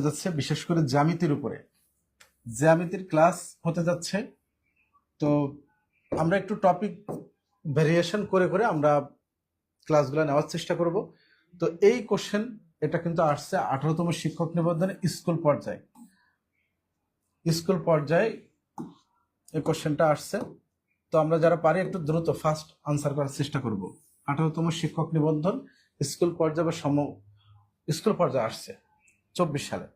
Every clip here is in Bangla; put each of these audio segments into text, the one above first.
যাচ্ছে বিশেষ করে জ্যামিতির উপরে জ্যামিতির ক্লাস হতে যাচ্ছে। তো আমরা একটু টপিক ভেরিয়েশন করে করে আমরা ক্লাসগুলো নেওয়ার চেষ্টা করব। তো এই কোশ্চেন এটা কিন্তু আসছে 18তম শিক্ষক নিবন্ধনে স্কুল পর্যায়ে এই কোশ্চেনটা আসছে। তো আমরা যারা পারি একটু দ্রুত ফাস্ট আনসার করার চেষ্টা করব। 18তম শিক্ষক নিবন্ধন স্কুল পর্যায়ে বা স্কুল পর্যায়ে আসছে 24 সালে।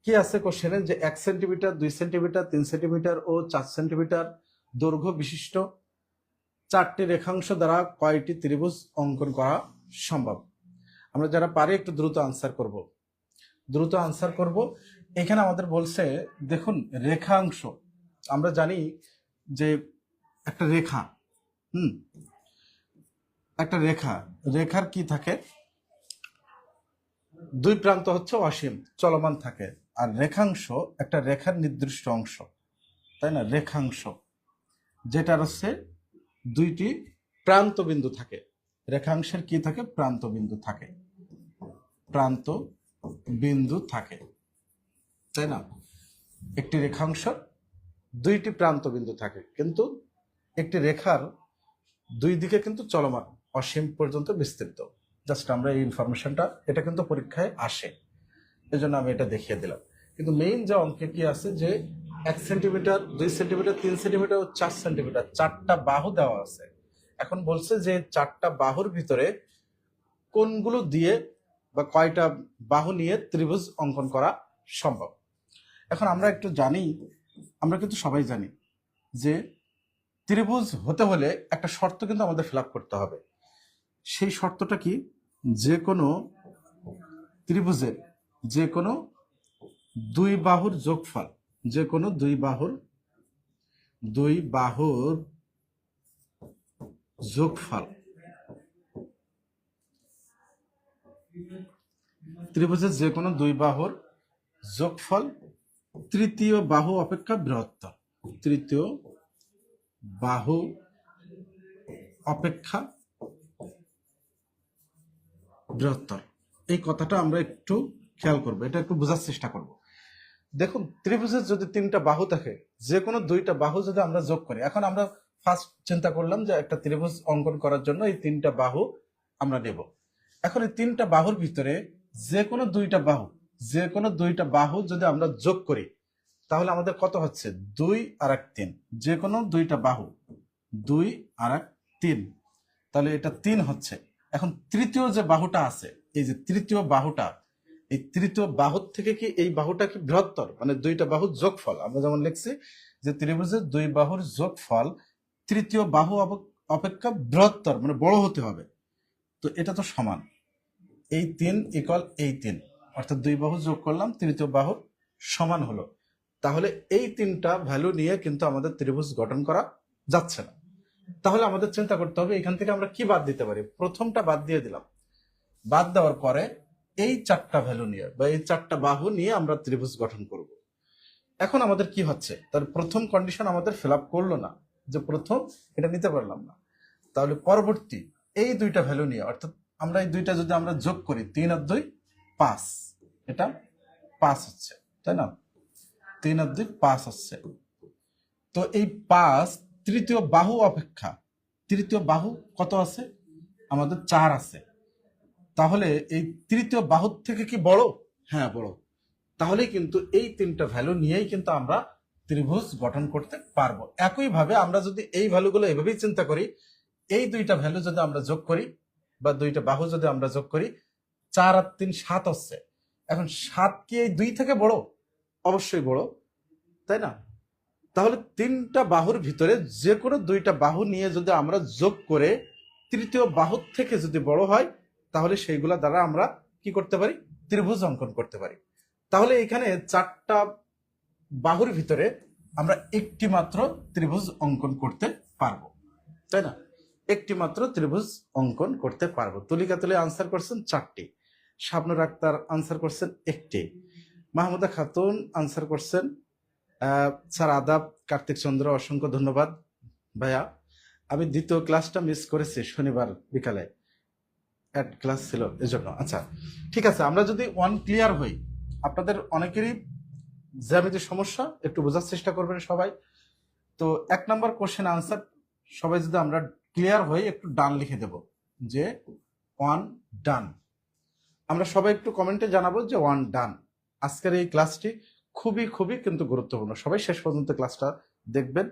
কি আছে কোশ্চেনে যে 1 সেন্টিমিটার 2 সেন্টিমিটার 3 সেন্টিমিটার ও 4 সেন্টিমিটার দৈর্ঘ্য বিশিষ্ট 4টি রেখাংশ দ্বারা কয়টি ত্রিভুজ অঙ্কন করা সম্ভব। আমরা যারা পারি একটু দ্রুত আনসার করব। এখানে আমাদের বলছে দেখুন রেখাংশ, আমরা জানি যে একটা রেখা রেখার কি থাকে, দুই প্রান্ত হচ্ছে অসীম চলমান থাকে, আর রেখাংশ একটা রেখার নির্দিষ্ট অংশ, তাই না? রেখাংশ যেটার হচ্ছে দুইটি প্রান্ত বিন্দু থাকে, রেখাংশের কি থাকে? প্রান্ত বিন্দু থাকে, তাই না? একটি রেখাংশ দুইটি প্রান্ত বিন্দু থাকে, কিন্তু একটি রেখার দুই দিকে কিন্তু চলমান, অসীম পর্যন্ত বিস্তৃত। জাস্ট আমরা এই ইনফরমেশনটা, এটা কিন্তু পরীক্ষায় আসে, এজন্য আমি এটা দেখিয়ে দিলাম। কিন্তু মেইন যে অঙ্কে কি আছে যে 1 সেন্টিমিটার 2 সেন্টিমিটার 3 সেন্টিমিটার ও 4 সেন্টিমিটার 4টা বাহু দেওয়া আছে। এখন বলছে যে 4টা বাহুর ভিতরে কোনগুলো দিয়ে বা কয়টা বাহু নিয়ে ত্রিভুজ অঙ্কন করা সম্ভব। এখন আমরা একটু জানি, আমরা কিন্তু সবাই জানি যে ত্রিভুজ হতে হলে একটা শর্ত কিন্তু আমাদের ফিল আপ করতে হবে। সেই শর্তটা কি? যে কোনো ত্রিভুজের যে কোনো দুই বাহুর যোগফল, ত্রিভুজের যে কোনো দুই বাহুর যোগফল তৃতীয় বাহু অপেক্ষা বৃহত্তর। এই কথাটা আমরা একটু খেয়াল করবো, এটা একটু বোঝার চেষ্টা করব। দেখুন ত্রিভুজের যদি 3টা বাহু থাকে, যে কোনো 2টা বাহু যদি আমরা যোগ করি, এখন আমরা ফার্স্ট চিন্তা করলাম যে একটা ত্রিভুজ অঙ্কন করার জন্য এই 3টা বাহু আমরা নেব। এখন এই 3টা বাহুর ভিতরে যে কোনো 2টা বাহু যদি আমরা যোগ করি, তাহলে আমাদের কত হচ্ছে? 2 আর 1 3। যে কোনো 2টা বাহু 2 আর 1 3, তাহলে এটা 3 হচ্ছে। এখন তৃতীয় যে বাহুটা আছে, এই যে তৃতীয় বাহুটা, এই তৃতীয় বাহুর থেকে কি এই বাহুটা কি বৃহত্তর? মানে 2টা বাহুর যোগফল, আমরা যেমন লিখছি যে ত্রিভুজের 2 বাহুর যোগফল তৃতীয় বাহু অপেক্ষা বৃহত্তর, মানে বড় হতে হবে। তো এটা তো সমান, এই 3 ইকুয়াল এই 3, অর্থাৎ 2 বাহু যোগ করলাম, তৃতীয় বাহু সমান হলো। তাহলে এই 3টা ভ্যালু নিয়ে কিন্তু আমাদের ত্রিভুজ গঠন করা যাচ্ছে না। তাহলে আমাদের চিন্তা করতে হবে এখান থেকে আমরা কি বাদ দিতে পারি। প্রথমটা বাদ দিয়ে দিলাম, বাদ দেওয়ার পরে এই 4টা ভ্যালু নিয়ে বা এই 4টা বাহু নিয়ে আমরা ত্রিভুজ গঠন করব। এখন আমাদের কি হচ্ছে? তার প্রথম কন্ডিশন আমাদের ফিল আপ করলো না, যে প্রথম এটা নিতে পারলাম না। তাহলে পরবর্তী এই 2টা ভ্যালু নিয়ে, অর্থাৎ আমরা এই 2টা যদি আমরা যোগ করি, 3 আর 2 5, এটা 5 হচ্ছে, তাই না? 3 আর 2 5 হচ্ছে। তো এই 5 তৃতীয় বাহু অপেক্ষা, তৃতীয় বাহু কত আছে? আমাদের 4 আছে। তাহলে এই তৃতীয় বাহুর থেকে কি বড়? হ্যাঁ বড়। তাহলে কিন্তু এই 3টা ভ্যালু নিয়েই কিন্তু আমরা ত্রিভুজ গঠন করতে পারবো। একইভাবে আমরা যদি এই ভ্যালুগুলো এভাবেই চিন্তা করি, এই 2টা ভ্যালু যদি আমরা যোগ করি বা 2টা বাহু যদি আমরা যোগ করি, 4 আর 3 7 হচ্ছে। এখন 7 কি এই 2 থেকে বড়? অবশ্যই বড়, তাই না? তাহলে 3টা বাহুর ভিতরে যে কোনো 2টা বাহু নিয়ে যদি আমরা যোগ করে তৃতীয় বাহুর থেকে যদি বড় হয়, তাহলে সেইগুলা দ্বারা আমরা কি করতে পারি? ত্রিভুজ অঙ্কন করতে পারি। তাহলে এখানে 4টা বাহুর ভিতরে আমরা একটি মাত্র ত্রিভুজ অঙ্কন করতে পারবো, তাই না? একটি মাত্র ত্রিভুজ অঙ্কন করতে পারবো। তুলিকা তুলে আনসার করছেন 4টি, শাবনুর আক্তার আনসার করছেন 1টি, মাহমুদা খাতুন আনসার করছেন স্যার আদাব, কার্তিক চন্দ্র অসংখ্য ধন্যবাদ ভাইয়া। আমি দ্বিতীয় ক্লাসটা মিস করেছি, শনিবার বিকালে ক্লাস ছিল এজন্য। আচ্ছা ঠিক আছে, আমরা যদি 1 ক্লিয়ার হই, আপনাদের অনেকেরই জ্যামিতির সমস্যা, একটু বোঝার চেষ্টা করবেন সবাই। তো 1 নম্বর কোশ্চেন আনসার সবাই যদি আমরা ক্লিয়ার হই, একটু ডান লিখে দেব যে 1 ডান। আমরা সবাই একটু কমেন্টে জানাবো যে 1 ডান। আজকের এই ক্লাসটি খুবই খুবই কিন্তু গুরুত্বপূর্ণ, সবাই শেষ পর্যন্ত ক্লাসটা দেখবেন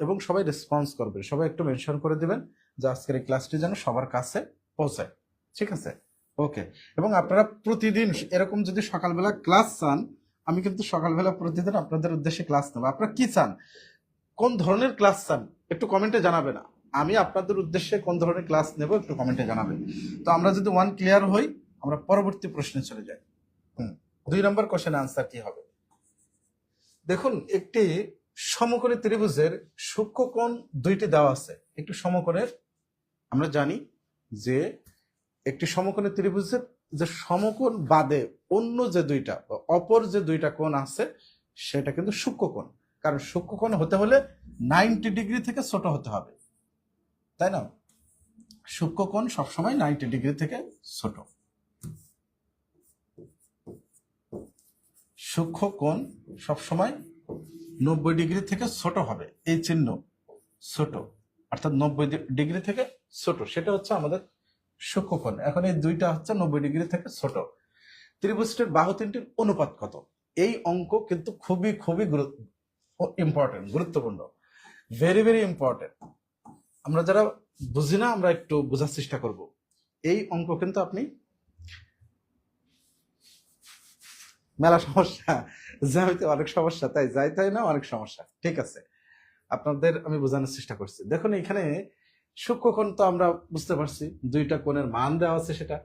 এবং সবাই রেসপন্স করবেন, সবাই একটু মেনশন করে দিবেন যে আজকের এই ক্লাসটি যেন সবার কাছে পৌঁছায়। ঠিক আছে, ওকে। এবং আপনারা প্রতিদিন এরকম যদি সকালবেলা ক্লাস চান, আমি কিন্তু সকালবেলা প্রতিদিন আপনাদের উদ্দেশ্যে ক্লাস নেব। আপনারা কি চান, কোন ধরনের ক্লাস চান একটু কমেন্টে জানাবেন। আমি আপনাদের উদ্দেশ্যে কোন ধরনের ক্লাস নেব একটু কমেন্টে জানাবেন। তো আমরা যদি 1 ক্লিয়ার হই, আমরা পরবর্তী প্রশ্নে চলে যাই। 2 নম্বর কোশ্চেন আনসার কি হবে? দেখুন, একটি সমকোণী ত্রিভুজের সূক্ষ্মকোণ 2টি দেওয়া আছে। একটি সমকোণের আমরা জানি যে একটি সমকোণী ত্রিভুজের যে সমকোণ বাদে অন্য যে দুইটা অপর যে দুইটা কোণ আছে সেটা কিন্তু সূক্ষ্মকোণ। কারণ সূক্ষ্মকোণ হতে হলে 90 ডিগ্রি থেকে ছোট হতে হবে, তাই না? সূক্ষ্মকোণ সবসময় 90 ডিগ্রি থেকে ছোট। সূক্ষ্মকোণ সবসময় 90 ডিগ্রি থেকে ছোট হবে, এই চিহ্ন ছোট, অর্থাৎ 90 ডিগ্রি থেকে ছোট, সেটা হচ্ছে আমাদের সূক্ষ্মকোণ। এখন এই দুইটা হচ্ছে 90 ডিগ্রি থেকে ছোট। ত্রিভুজটির বাহু তিনটির অনুপাত কত? এই অঙ্ক কিন্তু খুবই খুবই ইম্পর্টেন্ট, গুরুত্বপূর্ণ, ভেরি ভেরি ইম্পর্টেন্ট। আমরা যারা বুঝি না, আমরা একটু বোঝার চেষ্টা করব। এই অঙ্ক কিন্তু আপনি মেলা সমস্যা, জ্যামিতি অনেক সমস্যা, তাই যাই তাই না অনেক সমস্যা। ঠিক আছে, আপনাদের আমি বোঝানোর চেষ্টা করছি। দেখুন, এখানে সূক্ষ্মকোণ তো আমরা বুঝতে পারছি, দুইটা কোণের মান দেওয়া আছে, সেটা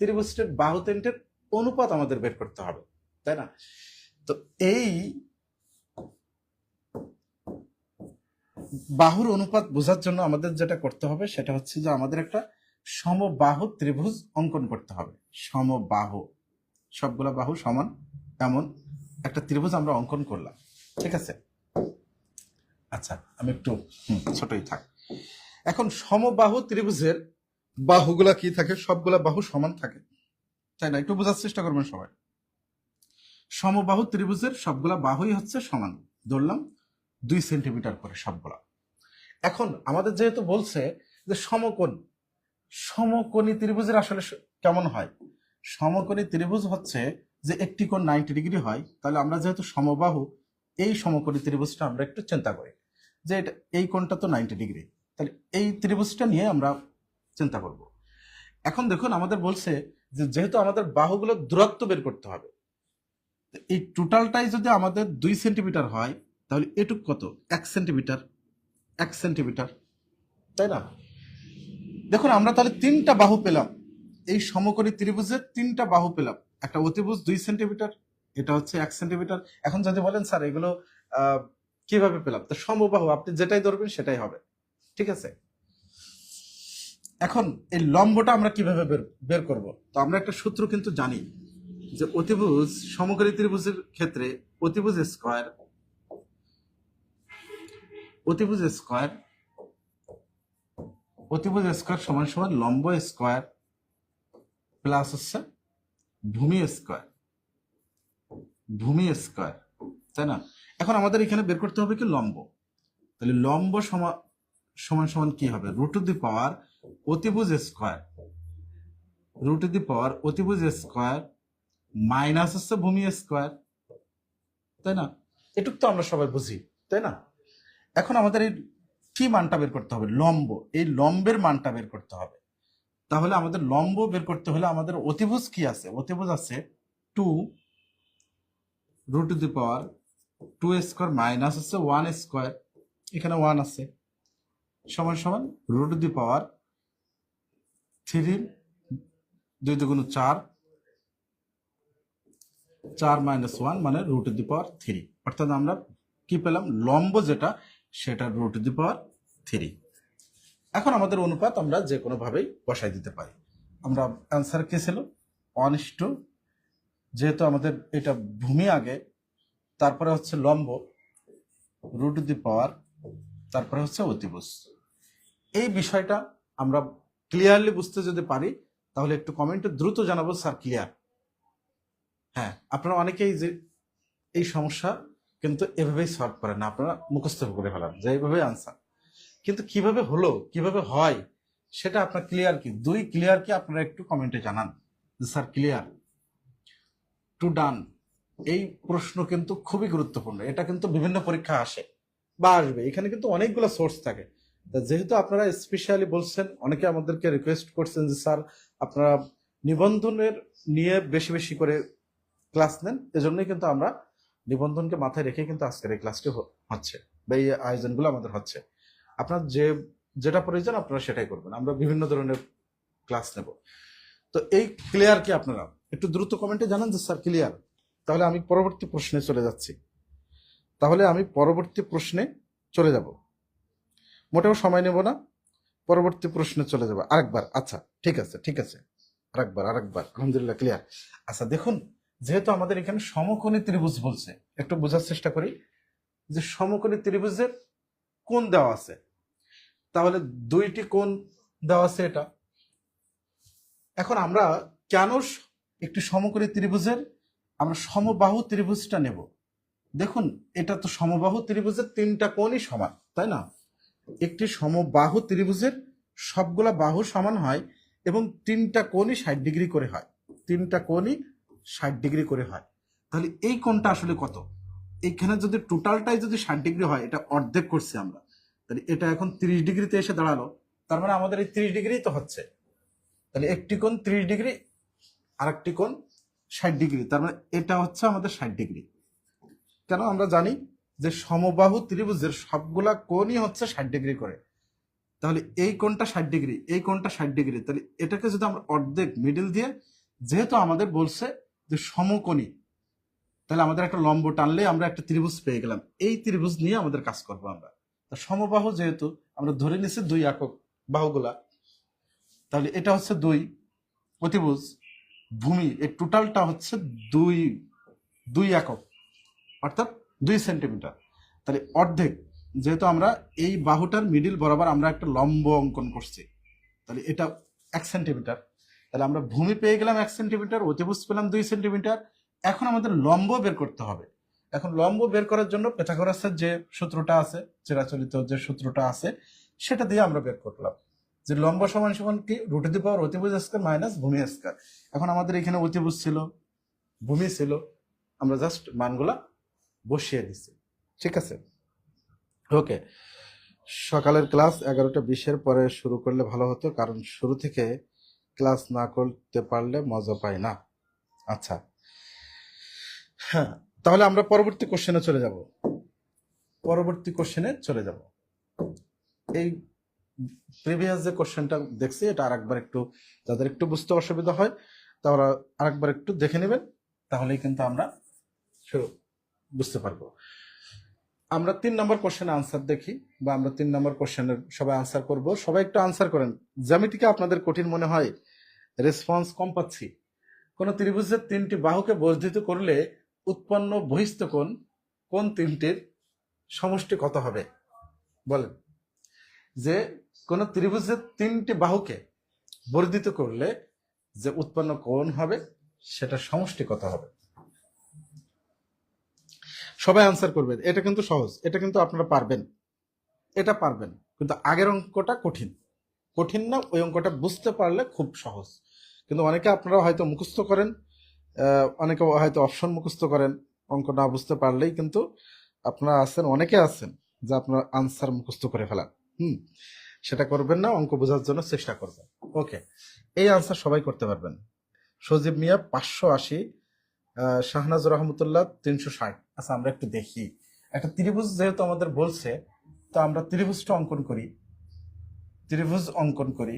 ত্রিভুজটির বাহু তিনটের অনুপাত আমাদের বের করতে হবে, তাই না? তো এই বাহুর অনুপাত বোঝার জন্য আমাদের যেটা করতে হবে সেটা হচ্ছে যে আমাদের একটা সমবাহু ত্রিভুজ অঙ্কন করতে হবে। সমবাহু, সবগুলা বাহু সমান এমন একটা ত্রিভুজ আমরা অঙ্কন করলাম। ঠিক আছে, আচ্ছা আমি একটু ছোটই থাক। এখন সমবাহু ত্রিভুজের বাহুগুলা কি থাকে? সবগুলা বাহু সমান থাকে, তাই না? একটু বোঝার চেষ্টা করবেন সবাই। সমবাহু ত্রিভুজের সবগুলা বাহুই হচ্ছে সমান, ধরলাম 2 সেন্টিমিটার করে সবগুলা। এখন আমাদের যেহেতু বলছে যে সমকোণী ত্রিভুজের আসলে কেমন হয়? সমকোণী ত্রিভুজ হচ্ছে যে একটি কোণ 90 ডিগ্রি হয়, তাহলে আমরা যেহেতু সমবাহু, এই সমকোণী ত্রিভুজটা আমরা একটু চিন্তা করি যে এটা, এই কোণটা তো 90 ডিগ্রি, তাহলে এই ত্রিভুজটা নিয়ে আমরা চিন্তা করব। এখন দেখুন, আমাদের বলছে যে যেহেতু আমাদের বাহুগুলোর দূরত্ব বের করতে হবে, এই টোটালটাই যদি আমাদের 2 সেন্টিমিটার হয়, তাহলে এটুক কত? 1 সেন্টিমিটার, 1 সেন্টিমিটার, তাই না? দেখুন, আমরা তাহলে 3টা বাহু পেলাম, এই সমকোণী ত্রিভুজের 3টা বাহু পেলাম। একটা অতিভুজ 2 সেন্টিমিটার, এটা হচ্ছে 1 সেন্টিমিটার। এখন যদি বলেন স্যার এগুলো কিভাবে পেলাম, তো সমবাহু আপনি যেটাই ধরবেন সেটাই হবে। ঠিক আছে, এখন এই লম্বটা আমরা কিভাবে বের করব? তো আমরা একটা সূত্র কিন্তু জানি যে অতিভুজ, সমকোণী ত্রিভুজের ক্ষেত্রে অতিভুজ স্কয়ার, অতিভুজ স্কয়ার সমান সমান লম্ব স্কয়ার প্লাস হচ্ছে ভূমি স্কয়ার, তাই না? এখন আমাদের এখানে বের করতে হবে কি? লম্ব। তাহলে লম্ব সমান সমান কি হবে? রুট টু দি পাওয়ার অতিভুজ স্কয়ার মাইনাস হচ্ছে ভূমি স্কয়ার, তাই না? এটুক তো আমরা সবাই বুঝি, তাই না? এখন আমাদের এই কি মানটা বের করতে হবে? লম্ব, এই লম্বের মানটা বের করতে হবে। তাহলে আমাদের লম্ব বের করতে হলে আমাদের অতিভুজ কি আছে? অতিভুজ আছে 2 root two the power 2 square minus হচ্ছে 1 স্কয়ার, এখানে 1 আছে, সমান সমান রুট টু দি পাওয়ার 3, 2 দুগুণ 4, 4 মাইনাস 1 মানে রুট টু দি পাওয়ার 3। অর্থাৎ আমরা কি পেলাম? লম্ব যেটা, সেটা রুট টু দি পাওয়ার 3। এখন আমাদের অনুপাত আমরা যে কোনো ভাবেই বসাই দিতে পারি। আমরা অ্যান্সার কি ছিল? 1:, যেহেতু আমাদের এটা ভূমি আগে, তারপরে হচ্ছে লম্ব, রুট টু দি পাওয়ার, তারপরে হচ্ছে অতিভুজ। এই বিষয়টা আমরা ক্লিয়ারলি বুঝতে যদি পারি, তাহলে একটু কমেন্টে দ্রুত জানাবো স্যার ক্লিয়ার। হ্যাঁ, আপনারা অনেকেই যে এই সমস্যা কিন্তু এভাবেই সলভ করেন না, আপনারা মুখস্থ করে ফেলান যে এইভাবে আনসার, কিন্তু কিভাবে হলো, কিভাবে হয়, সেটা আপনার ক্লিয়ার কি, 2 ক্লিয়ার কি আপনারা একটু কমেন্টে জানান যে স্যার ক্লিয়ার টু ডান। এই প্রশ্ন কিন্তু খুবই গুরুত্বপূর্ণ, এটা কিন্তু বিভিন্ন পরীক্ষা আসে বা আসবে, এখানে কিন্তু অনেকগুলো সোর্স থাকে। তা যেহেতু আপনারা স্পেশালি বলছেন, অনেকে আমাদেরকে রিকোয়েস্ট করছেন যে স্যার আপনারা নিবন্ধনের নিয়ে বেশি বেশি করে ক্লাস নেন, এজন্যই কিন্তু আমরা নিবন্ধনকে মাথায় রেখে কিন্তু আজকের এই ক্লাসটি হচ্ছে বা এই আয়োজনগুলো আমাদের হচ্ছে। আপনার যেটা প্রয়োজন আপনারা সেটাই করবেন, আমরা বিভিন্ন ধরনের ক্লাস নেব। তো এই ক্লিয়ার কি আপনারা একটু দ্রুত কমেন্টে জানান যে স্যার ক্লিয়ার। তাহলে আমি পরবর্তী প্রশ্নে চলে যাচ্ছি, যাব, মোটেও সময় নেব না, পরবর্তী প্রশ্নে চলে যাব আরেকবার। আচ্ছা ঠিক আছে ঠিক আছে, আরেকবার আলহামদুলিল্লাহ ক্লিয়ার। আচ্ছা দেখুন, যেহেতু আমাদের এখানে সমকোণী ত্রিভুজ বলছে, একটু বোঝার চেষ্টা করি যে সমকোণী ত্রিভুজের কোণ দেওয়া আছে, তাহলে 2টি কোণ দেওয়া আছে এটা। এখন আমরা কেন একটি সমকোণী ত্রিভুজের আমরা সমবাহু ত্রিভুজটা নেব? দেখুন, এটা তো সমবাহু ত্রিভুজের 3টা কোণই সমান, তাই না? একটি সমবাহু ত্রিভুজের সবগুলা বাহু সমান হয় এবং 3টা কোণই 60 ডিগ্রি করে হয়, 3টা কোণই 60 ডিগ্রি করে হয়। তাহলে এই কোণটা আসলে কত? এইখানে যদি টোটালটাই যদি 60 ডিগ্রি হয়, এটা অর্ধেক করছি আমরা, তাহলে এটা এখন 30 ডিগ্রিতে এসে দাঁড়ালো, তার মানে আমাদের এই 30 ডিগ্রি তো হচ্ছে। তাহলে একটি কোণ 30 ডিগ্রি আর একটি কোণ 60 ডিগ্রি, তার মানে এটা হচ্ছে আমাদের 60 ডিগ্রি। কেন? আমরা জানি যে সমবাহু ত্রিভুজের সবগুলা কোণই হচ্ছে 60 ডিগ্রি করে। তাহলে এই কোণটা 60 ডিগ্রি, এই কোণটা 60 ডিগ্রি, তাহলে এটাকে যদি আমরা অর্ধেক মিডল দিয়ে, যেহেতু আমাদের বলছে যে সমকোণী, তাহলে আমাদের একটা লম্ব টানলে আমরা একটা ত্রিভুজ পেয়ে গেলাম, এই ত্রিভুজ নিয়ে আমাদের কাজ করবো আমরা। সমবাহু যেহেতু আমরা ধরে নিচ্ছি 2 একক বাহুগুলা, তাহলে এটা হচ্ছে 2 অতিভুজ, ভূমি এই টোটালটা হচ্ছে 2 একক, অর্থাৎ 2 সেন্টিমিটার। তাহলে অর্ধেক, যেহেতু আমরা এই বাহুটার মিডিল বরাবর আমরা একটা লম্ব অঙ্কন করছি, তাহলে এটা 1 সেন্টিমিটার, তাহলে আমরা ভূমি পেয়ে গেলাম 1 সেন্টিমিটার, অতিভুজ পেলাম 2 সেন্টিমিটার। এখন আমাদের লম্ব বের করতে হবে। এখন লম্ব বের করার জন্য পিথাগোরাসের যে সূত্রটা আছে, চিরাচরিত যে সূত্রটা আছে, সেটা দিয়ে আমরা বের করলাম যে লম্ব সমান সমান কি, √, অতিভুজ স্কয়ার মাইনাস ভূমি স্কয়ার। এখন আমাদের এখানে অতিভুজ ছিল, ভূমি ছিল, আমরা জাস্ট মানগুলা বসিয়ে দিছি, ঠিক আছে? ওকে, সকালের ক্লাস 11:20 পরে শুরু করলে ভালো হতো, কারণ শুরু থেকে ক্লাস না করতে পারলে মজা পাই না। আচ্ছা হ্যাঁ, তাহলে আমরা পরবর্তী কোশ্চেনে চলে যাব। এই প্রিভিয়াস যে কোশ্চেনটা দেখছি, এটা আরেকবার একটু, যাদের একটু বুঝতে অসুবিধা হয় তারা আরেকবার একটু দেখে নেবেন, তাহলেই কিন্তু আমরা বুঝতে পারবো। আমরা 3 নম্বর কোশ্চেনে আনসার দেখি, বা আমরা 3 নম্বর কোশ্চেনের সবাই আনসার করব। সবাই একটু আনসার করেন। জ্যামিতিকে আপনাদের কঠিন মনে হয়, রেসপন্স কম পাচ্ছি। কোন ত্রিভুজের 3টি বাহুকে বর্ধিত করলে উৎপন্ন বহিস্থ কোণ 3টির সমষ্টি কত হবে? বলেন, যে কোন ত্রিভুজের 3টি বাহুকে বর্ধিত করলে যে উৎপন্ন কোণ হবে, সেটা সমষ্টি কত হবে? সবাই আনসার করবেন। এটা কিন্তু সহজ, এটা কিন্তু আপনারা পারবেন, এটা পারবেন। কিন্তু আগের অঙ্কটা কঠিন না, ওই অঙ্কটা বুঝতে পারলে খুব সহজ। কিন্তু অনেকে আপনারা হয়তো মুখস্থ করেন, অনেকে হয়তো অপশন মুখস্থ করেন, অঙ্ক না বুঝতে পারলেই কিন্তু আপনারা অনেকে আছেন যে আপনার আনসার মুখস্থ করে ফেলান। সেটা করবেন না, অঙ্ক বোঝার জন্য চেষ্টা করবেন। ওকে, এই আনসার সবাই করতে পারবেন। সজীব মিয়া 580, শাহনাজুর রহমতুল্লাহ 360। আচ্ছা আমরা একটু দেখি, একটা ত্রিভুজ যেহেতু আমাদের বলছে, তো আমরা ত্রিভুজটা অঙ্কন করি। ত্রিভুজ অঙ্কন করি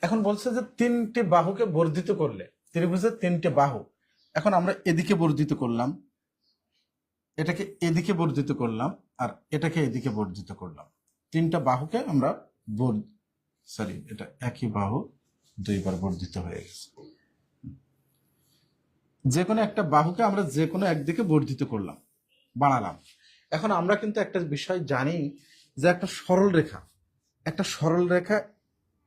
এখন বলছে যে 3টে বাহুকে বর্ধিত করলে, ত্রিভুজের 3টে বাহু, এখন আমরা এদিকে বর্ধিত করলাম, এটাকে এদিকে বর্ধিত করলাম, আর এটাকে এদিকে বর্ধিত করলাম। 3টা বাহুকে আমরা এটা একই বাহু 2বার বর্ধিত হয়ে গেছে। যে কোনো একটা বাহুকে আমরা যে কোনো একদিকে বর্ধিত করলাম, বাড়ালাম। এখন আমরা কিন্তু একটা বিষয় জানি যে একটা সরল রেখা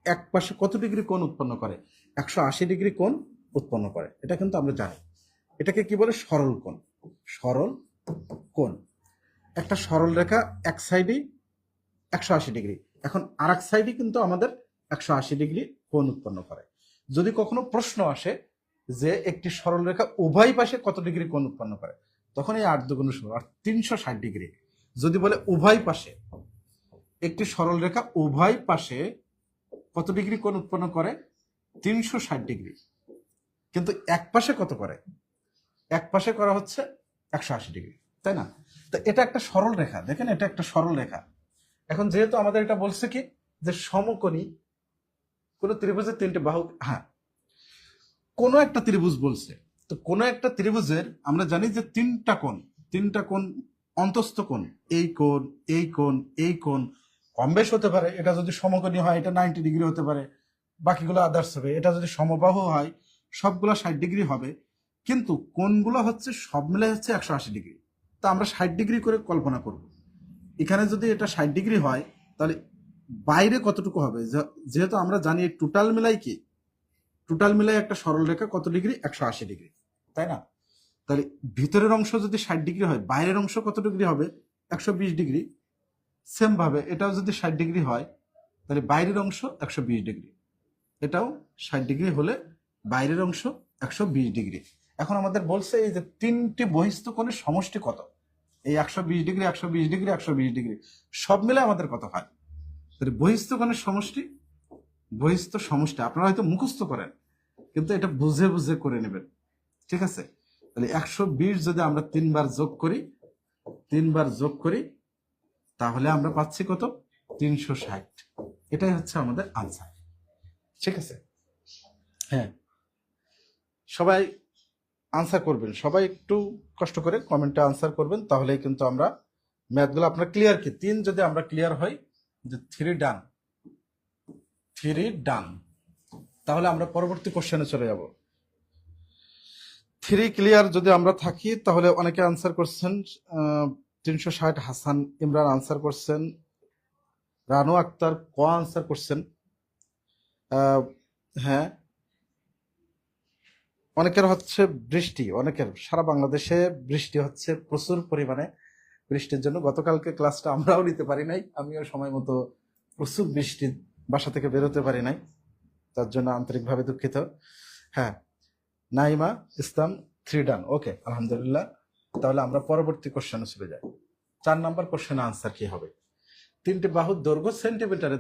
এক পাশে কত ডিগ্রি কোণ উৎপন্ন করে? 180 ডিগ্রি কোণ উৎপন্ন করে, এটা কিন্তু আমরা জানি। এটাকে কি বলে? সরল কোণ। সরল কোণ। একটা সরল রেখা এক সাইডে 180 ডিগ্রি, এখন আর এক সাইডে কিন্তু আমাদের 180 ডিগ্রি কোণ উৎপন্ন করে। যদি কখনো প্রশ্ন আসে যে একটি সরল রেখা উভয় পাশে কত ডিগ্রি কোণ উৎপন্ন করে, তখন এই 8 দুগুণ 16 আর 360 ডিগ্রি। যদি বলে উভয় পাশে, একটি সরল রেখা উভয় পাশে কত ডিগ্রি কোণ উৎপন্ন করে? 360 ডিগ্রি। কিন্তু এক পাশে কত করে? এক পাশে করা হচ্ছে 180 ডিগ্রি, তাই না? তো এটা একটা সরল রেখা, দেখেন এটা একটা সরল রেখা। এখন যেহেতু আমাদের এটা বলছে কি যে সমকোণী কোন ত্রিভুজের 3টে বাহু, হ্যাঁ কোন একটা ত্রিভুজ বলছে, তো কোন একটা ত্রিভুজের আমরা জানি যে 3টা কোণ অন্তস্থ কোণ, এই কোণ, এই কোণ, এই কোণ কম বেশ হতে পারে। এটা যদি সমকোণী হয় এটা 90 ডিগ্রি হতে পারে, বাকিগুলো আদার্স হবে। এটা যদি সমবাহু হয় সবগুলো 60 ডিগ্রি হবে, কিন্তু কোণগুলো হচ্ছে সব মিলে হচ্ছে 180 ডিগ্রি। তা আমরা 60 ডিগ্রি করে কল্পনা করব। এখানে যদি এটা 60 ডিগ্রি হয় তাহলে বাইরে কতটুকু হবে? যেহেতু আমরা জানি টোটাল মিলাই কি, টোটাল মিলাই একটা সরল রেখা কত ডিগ্রি? 180 ডিগ্রি, তাই না? তাহলে ভিতরের অংশ যদি 60 ডিগ্রি হয়, বাইরের অংশ কত ডিগ্রি হবে? 120 ডিগ্রি। সেম ভাবে এটাও যদি 60 ডিগ্রি হয় তাহলে বাইরের অংশ 120 ডিগ্রি, এটাও 60 ডিগ্রি হলে বাইরের অংশ 120 ডিগ্রি। এখন আমাদের বলছে এই যে 3টি বহিস্থ কোণের সমষ্টি কত? এই 120 ডিগ্রি, 120 ডিগ্রি, 120 ডিগ্রি সব মিলে আমাদের কত হয়? তাহলে বহিস্থ কোণের সমষ্টি, বহিস্থ সমষ্টি আপনারা হয়তো মুখস্থ করেন, কিন্তু এটা বুঝে বুঝে করে নেবেন, ঠিক আছে? তাহলে 120 যদি আমরা 3 বার যোগ করি তাহলে আমরা পাচ্ছি কত? 360। এটাই হচ্ছে আমাদের আনসার, ঠিক আছে? হ্যাঁ, সবাই আনসার করবেন, সবাই একটু কষ্ট করে কমেন্টে আনসার করবেন, তাহলেই কিন্তু আমরা ম্যাথগুলো আপনার ক্লিয়ার। কি 3 যদি আমরা ক্লিয়ার হই যে 3 ডান, তাহলে আমরা পরবর্তী কোশ্চেনে চলে যাব। 3 ক্লিয়ার যদি আমরা থাকি তাহলে অনেকে আনসার করছেন। 360 হাসান ইমরান আনসার করছেন, রানু আক্তার ক আনসার করছেন। হ্যাঁ, অনেকের হচ্ছে বৃষ্টি, অনেকের সারা বাংলাদেশে বৃষ্টি হচ্ছে প্রচুর পরিমাণে। বৃষ্টির জন্য গতকালকে ক্লাসটা আমরাও নিতে পারি নাই, আমিও সময় মতো, প্রচুর বৃষ্টি, বাসা থেকে বেরোতে পারি নাই, তার জন্য আন্তরিকভাবে দুঃখিত। হ্যাঁ, নাইমা ইসলাম 3 ডান, ওকে আলহামদুলিল্লাহ। তাহলে আমরা পরবর্তী কোশ্চেনে চলে যাই। 4 নম্বর কোশ্চেনের আনসার কি হবে? 3টি বাহুর দৈর্ঘ্য সেন্টিমিটারে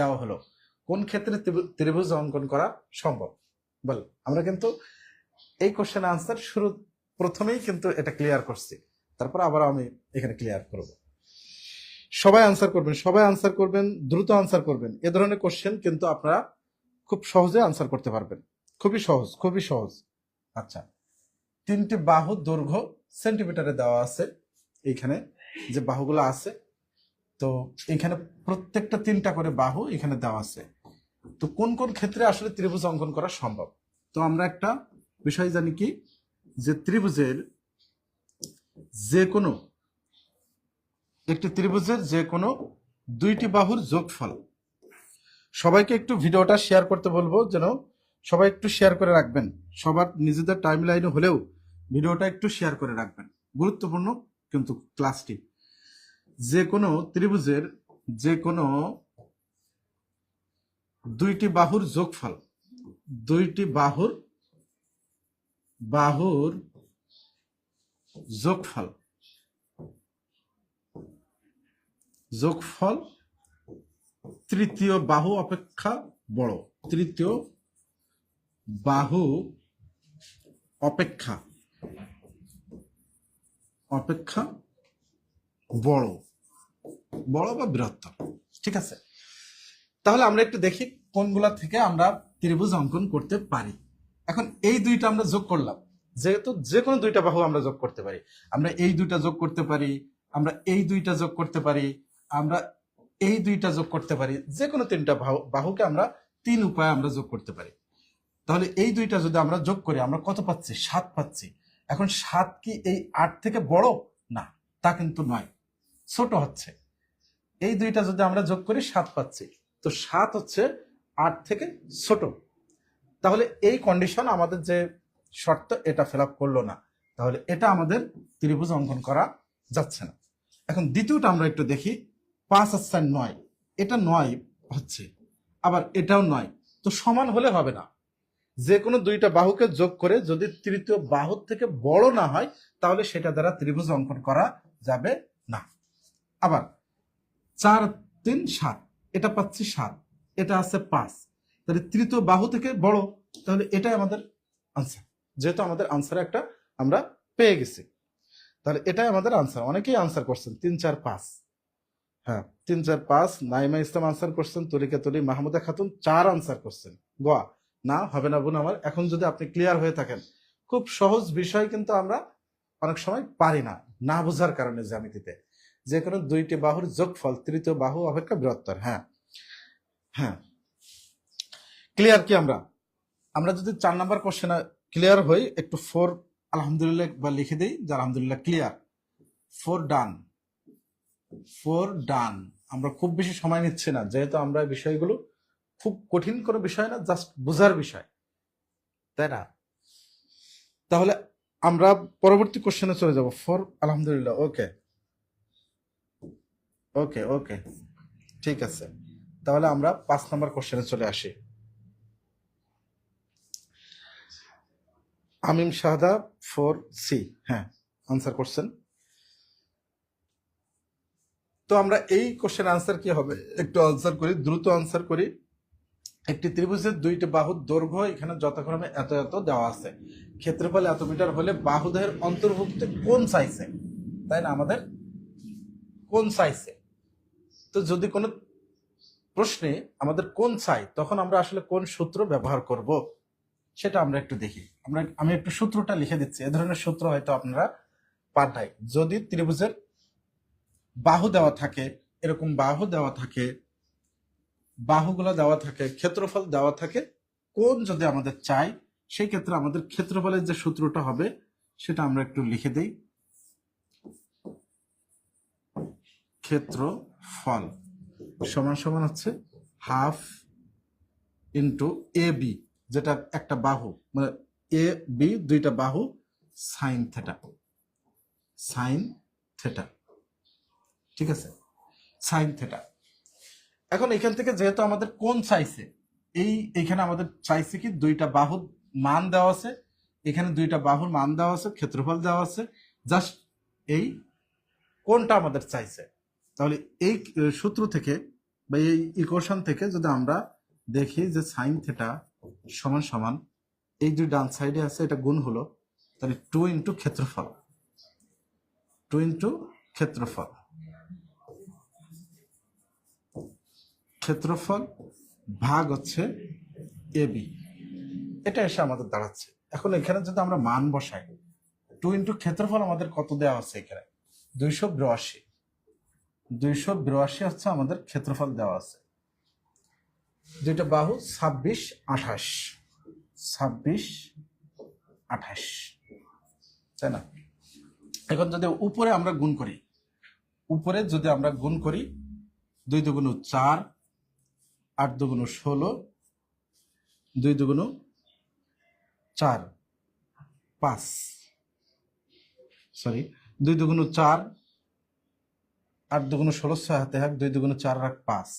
দেওয়া হলো, কোন ক্ষেত্রে ত্রিভুজ অঙ্কন করা সম্ভব? বল, আমরা কিন্তু এই কোশ্চেনের আনসার প্রথমেই কিন্তু এটা ক্লিয়ার করছি, তারপর আবার আমি এখানে ক্লিয়ার করব। সবাই আনসার করবেন, দ্রুত আনসার করবেন। এ ধরনের কোশ্চেন কিন্তু আপনারা খুব সহজে আনসার করতে পারবেন, খুবই সহজ। আচ্ছা, 3টি বাহুর দৈর্ঘ্য সেন্টিমিটারে দেওয়া আছে, এইখানে যে বাহুগুলো আছে, তো এখানে প্রত্যেকটা 3টা করে বাহু এখানে দেওয়া আছে। তো কোন কোন ক্ষেত্রে আসলে ত্রিভুজ অঙ্কন করা সম্ভব? তো আমরা একটা বিষয় জানি কি, যে ত্রিভুজের একটি ত্রিভুজের যে কোনো 2টি বাহুর যোগফল। সবাইকে একটু ভিডিওটা শেয়ার করতে বলবো, যেন সবাই একটু শেয়ার করে রাখবেন, সবার নিজেদের টাইম লাইনে হলেও ভিডিওটা একটু শেয়ার করে রাখবেন, গুরুত্বপূর্ণ কিন্তু ক্লাসটি। যে কোনো ত্রিভুজের যে কোনো 2টি বাহুর যোগফল, 2টি বাহুর যোগফল তৃতীয় বাহু অপেক্ষা বড়, তৃতীয় বাহু অপেক্ষা বড় বা বৃহত্তর, ঠিক আছে? তাহলে আমরা একটু দেখি কোনগুলা থেকে আমরা ত্রিভুজ অঙ্কন করতে পারি। এখন এই 2টা আমরা যোগ করলাম, যেহেতু যে কোনো 2টা বাহু আমরা যোগ করতে পারি, আমরা এই 2টা যোগ করতে পারি, আমরা এই 2টা যোগ করতে পারি, আমরা এই 2টা যোগ করতে পারি, যে কোনো 3টা বাহুকে আমরা 3 উপায়ে আমরা যোগ করতে পারি। তাহলে এই 2টা যদি আমরা যোগ করি আমরা কত পাচ্ছি? 7 পাচ্ছি। এখন 7 কি এই 8 থেকে বড়? না, তা কিন্তু নয়, ছোট হচ্ছে। এই দুইটা যদি আমরা যোগ করি 7 পাচ্ছি, তো 7 হচ্ছে 8 থেকে ছোট। তাহলে এই কন্ডিশন আমাদের যে শর্ত এটা ফিল আপ করলো না, তাহলে এটা আমাদের ত্রিভুজ অঙ্কন করা যাচ্ছে না। এখন দ্বিতীয়টা আমরা একটু দেখি, 5 আর 4 9, এটা 9 হচ্ছে, আবার এটাও 9, তো সমান হলে হবে না। যে কোনো দুইটা বাহুকে যোগ করে যদি তৃতীয় বাহুর থেকে বড় না হয়, তাহলে সেটা দ্বারা ত্রিভুজ অঙ্কন করা যাবে না। আবার 4 3 7, এটা পাচ্ছি 7, এটা আছে 5, তাহলে তৃতীয় বাহু থেকে বড়, তাহলে এটাই আমাদের আনসার। যেহেতু আমাদের আনসার একটা আমরা পেয়ে গেছি, তাহলে এটাই আমাদের আনসার। অনেকেই আনসার করছেন 3 4 5, হ্যাঁ 3 4 5। নাইমা ইসলাম আনসার করছেন, তরিকা তরি মাহমুদা খাতুন 4 আনসার করছেন। গোয়া না, হবে না বোন আমার। এখন যদি আপনি ক্লিয়ার হয়ে থাকেন, খুব সহজ বিষয় কিন্তু আমরা অনেক সময় পারি না, না বোঝার কারণে জ্যামিতিতে। যে কোনো দুইটি বাহুর যোগফল তৃতীয় বাহু অপেক্ষা বৃহত্তর। হ্যাঁ হ্যাঁ, ক্লিয়ার কি? আমরা আমরা যদি 4 নাম্বার কোশ্চেনে ক্লিয়ার হই, একটু 4 আলহামদুলিল্লাহ বা লিখে দেই যে আলহামদুলিল্লাহ ক্লিয়ার। 4 ডান, 4 ডান। আমরা খুব বেশি সময় নিচ্ছি না, যেহেতু আমরা বিষয়গুলো খুব কঠিন কোনো বিষয় না, জাস্ট বোঝার বিষয়, তাই না? তাহলে আমরা পরবর্তী কোশ্চেনে চলে যাব। 4 আলহামদুলিল্লাহ, ওকে ওকে ওকে, ঠিক আছে। তাহলে আমরা 5 নাম্বার কোশ্চেনে চলে আসি। আমিম শাহাদা 4C, হ্যাঁ আনসার করছেন। তো আমরা এই কোশ্চেন আনসার কি হবে একটু আনসার করি, দ্রুত আনসার করি। একটি ত্রিভুজের দুইটি বাহুর দৈর্ঘ্য এখানে যথাক্রমে এত এত দেওয়া আছে, ক্ষেত্রফল এত মিটার হলে বাহুদেহের অন্তর্ভুক্ত কোন চাইছে, তাই না? আমাদের কোন চাইছে। তো যদি কোনো প্রশ্নে আমাদের কোন চাই, তখন আমরা আসলে কোন সূত্র ব্যবহার করব সেটা আমরা একটু দেখি। আমি একটু সূত্রটা লিখে দিচ্ছি, এ ধরনের সূত্র হয়তো আপনারা পাঠায়। যদি ত্রিভুজের বাহু দেওয়া থাকে, এরকম বাহু দেওয়া থাকে, বাহুগুলো দেওয়া থাকে, ক্ষেত্রফল দেওয়া থাকে, কোন যদি আমাদের চাই, সেই ক্ষেত্রে আমাদের ক্ষেত্রফলের যে সূত্রটা হবে সেটা আমরা একটু লিখে দেই। ক্ষেত্রফল সমান সমান হচ্ছে হাফ ইন্টু এ বি, যেটা একটা বাহু, মানে এ বি দুইটা বাহু, সাইন থেটা, সাইন থেটা, ঠিক আছে, সাইন থেটা। এখন এখান থেকে যেহেতু আমাদের কোন চাইছে, এইখানে আমাদের চাইছে কি দুইটা বাহুর মান দেওয়া আছে, এখানে দুইটা বাহুর মান দেওয়া আছে, ক্ষেত্রফল দেওয়া আছে, জাস্ট এই কোনটা আমাদের চাইছে। তাহলে এই সূত্র থেকে বা এই ইকুয়েশন থেকে যদি আমরা দেখি যে সাইন থেটা সমান সমান এই দুই ডান সাইডে আছে, এটা গুণ হলো, তাহলে 2 ইন্টু ক্ষেত্রফল, 2 ইন্টু ক্ষেত্রফল, ক্ষেত্রফল ভাগ হচ্ছে এ বি, এটা এসে আমাদের দাঁড়াচ্ছে। এখন এখানে যদি আমরা মান বসাই, 2 ইন্টু ক্ষেত্রফল আমাদের কত দেওয়া আছে এখানে 282, 282 হচ্ছে আমাদের ক্ষেত্রফল দেওয়া আছে। দুইটা বাহু 26 28, 26 28, তাই না? এখন যদি উপরে আমরা গুণ করি, উপরে যদি আমরা গুণ করি, 2 দুগুণ 4, 8 দুগুণ 16, 2 দুগুণ 4 5, সরি 2 দুগুণ 4, 8 দুগুণ 16, 6 হাতে 1, 2 দুগুণ 4 আর 5,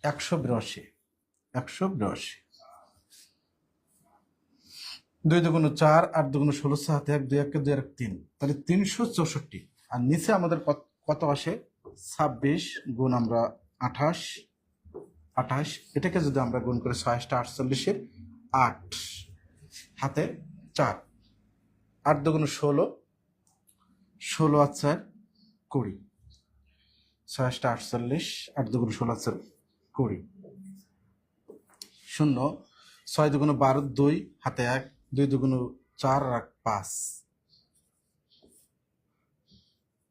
182, 182, 2 দুগুণ 4, 8 দুগুণ 16, 6 হাতে 1, 2 1 2 আর 3, তাহলে 364। আর নিচে আমাদের কত আসে 26 গুণ আমরা 28, 28, এটাকে যদি আমরা গুণ করি 6 48, 8 হাতে 4, 8 দুগুণ 16, 16 আর 4 20, 6 48, 8 দুগুণ 16 আর 4 20, 0, 6 দুগুণ 12, 2 হাতে 1, 2 দুগুণ 4 আর 5,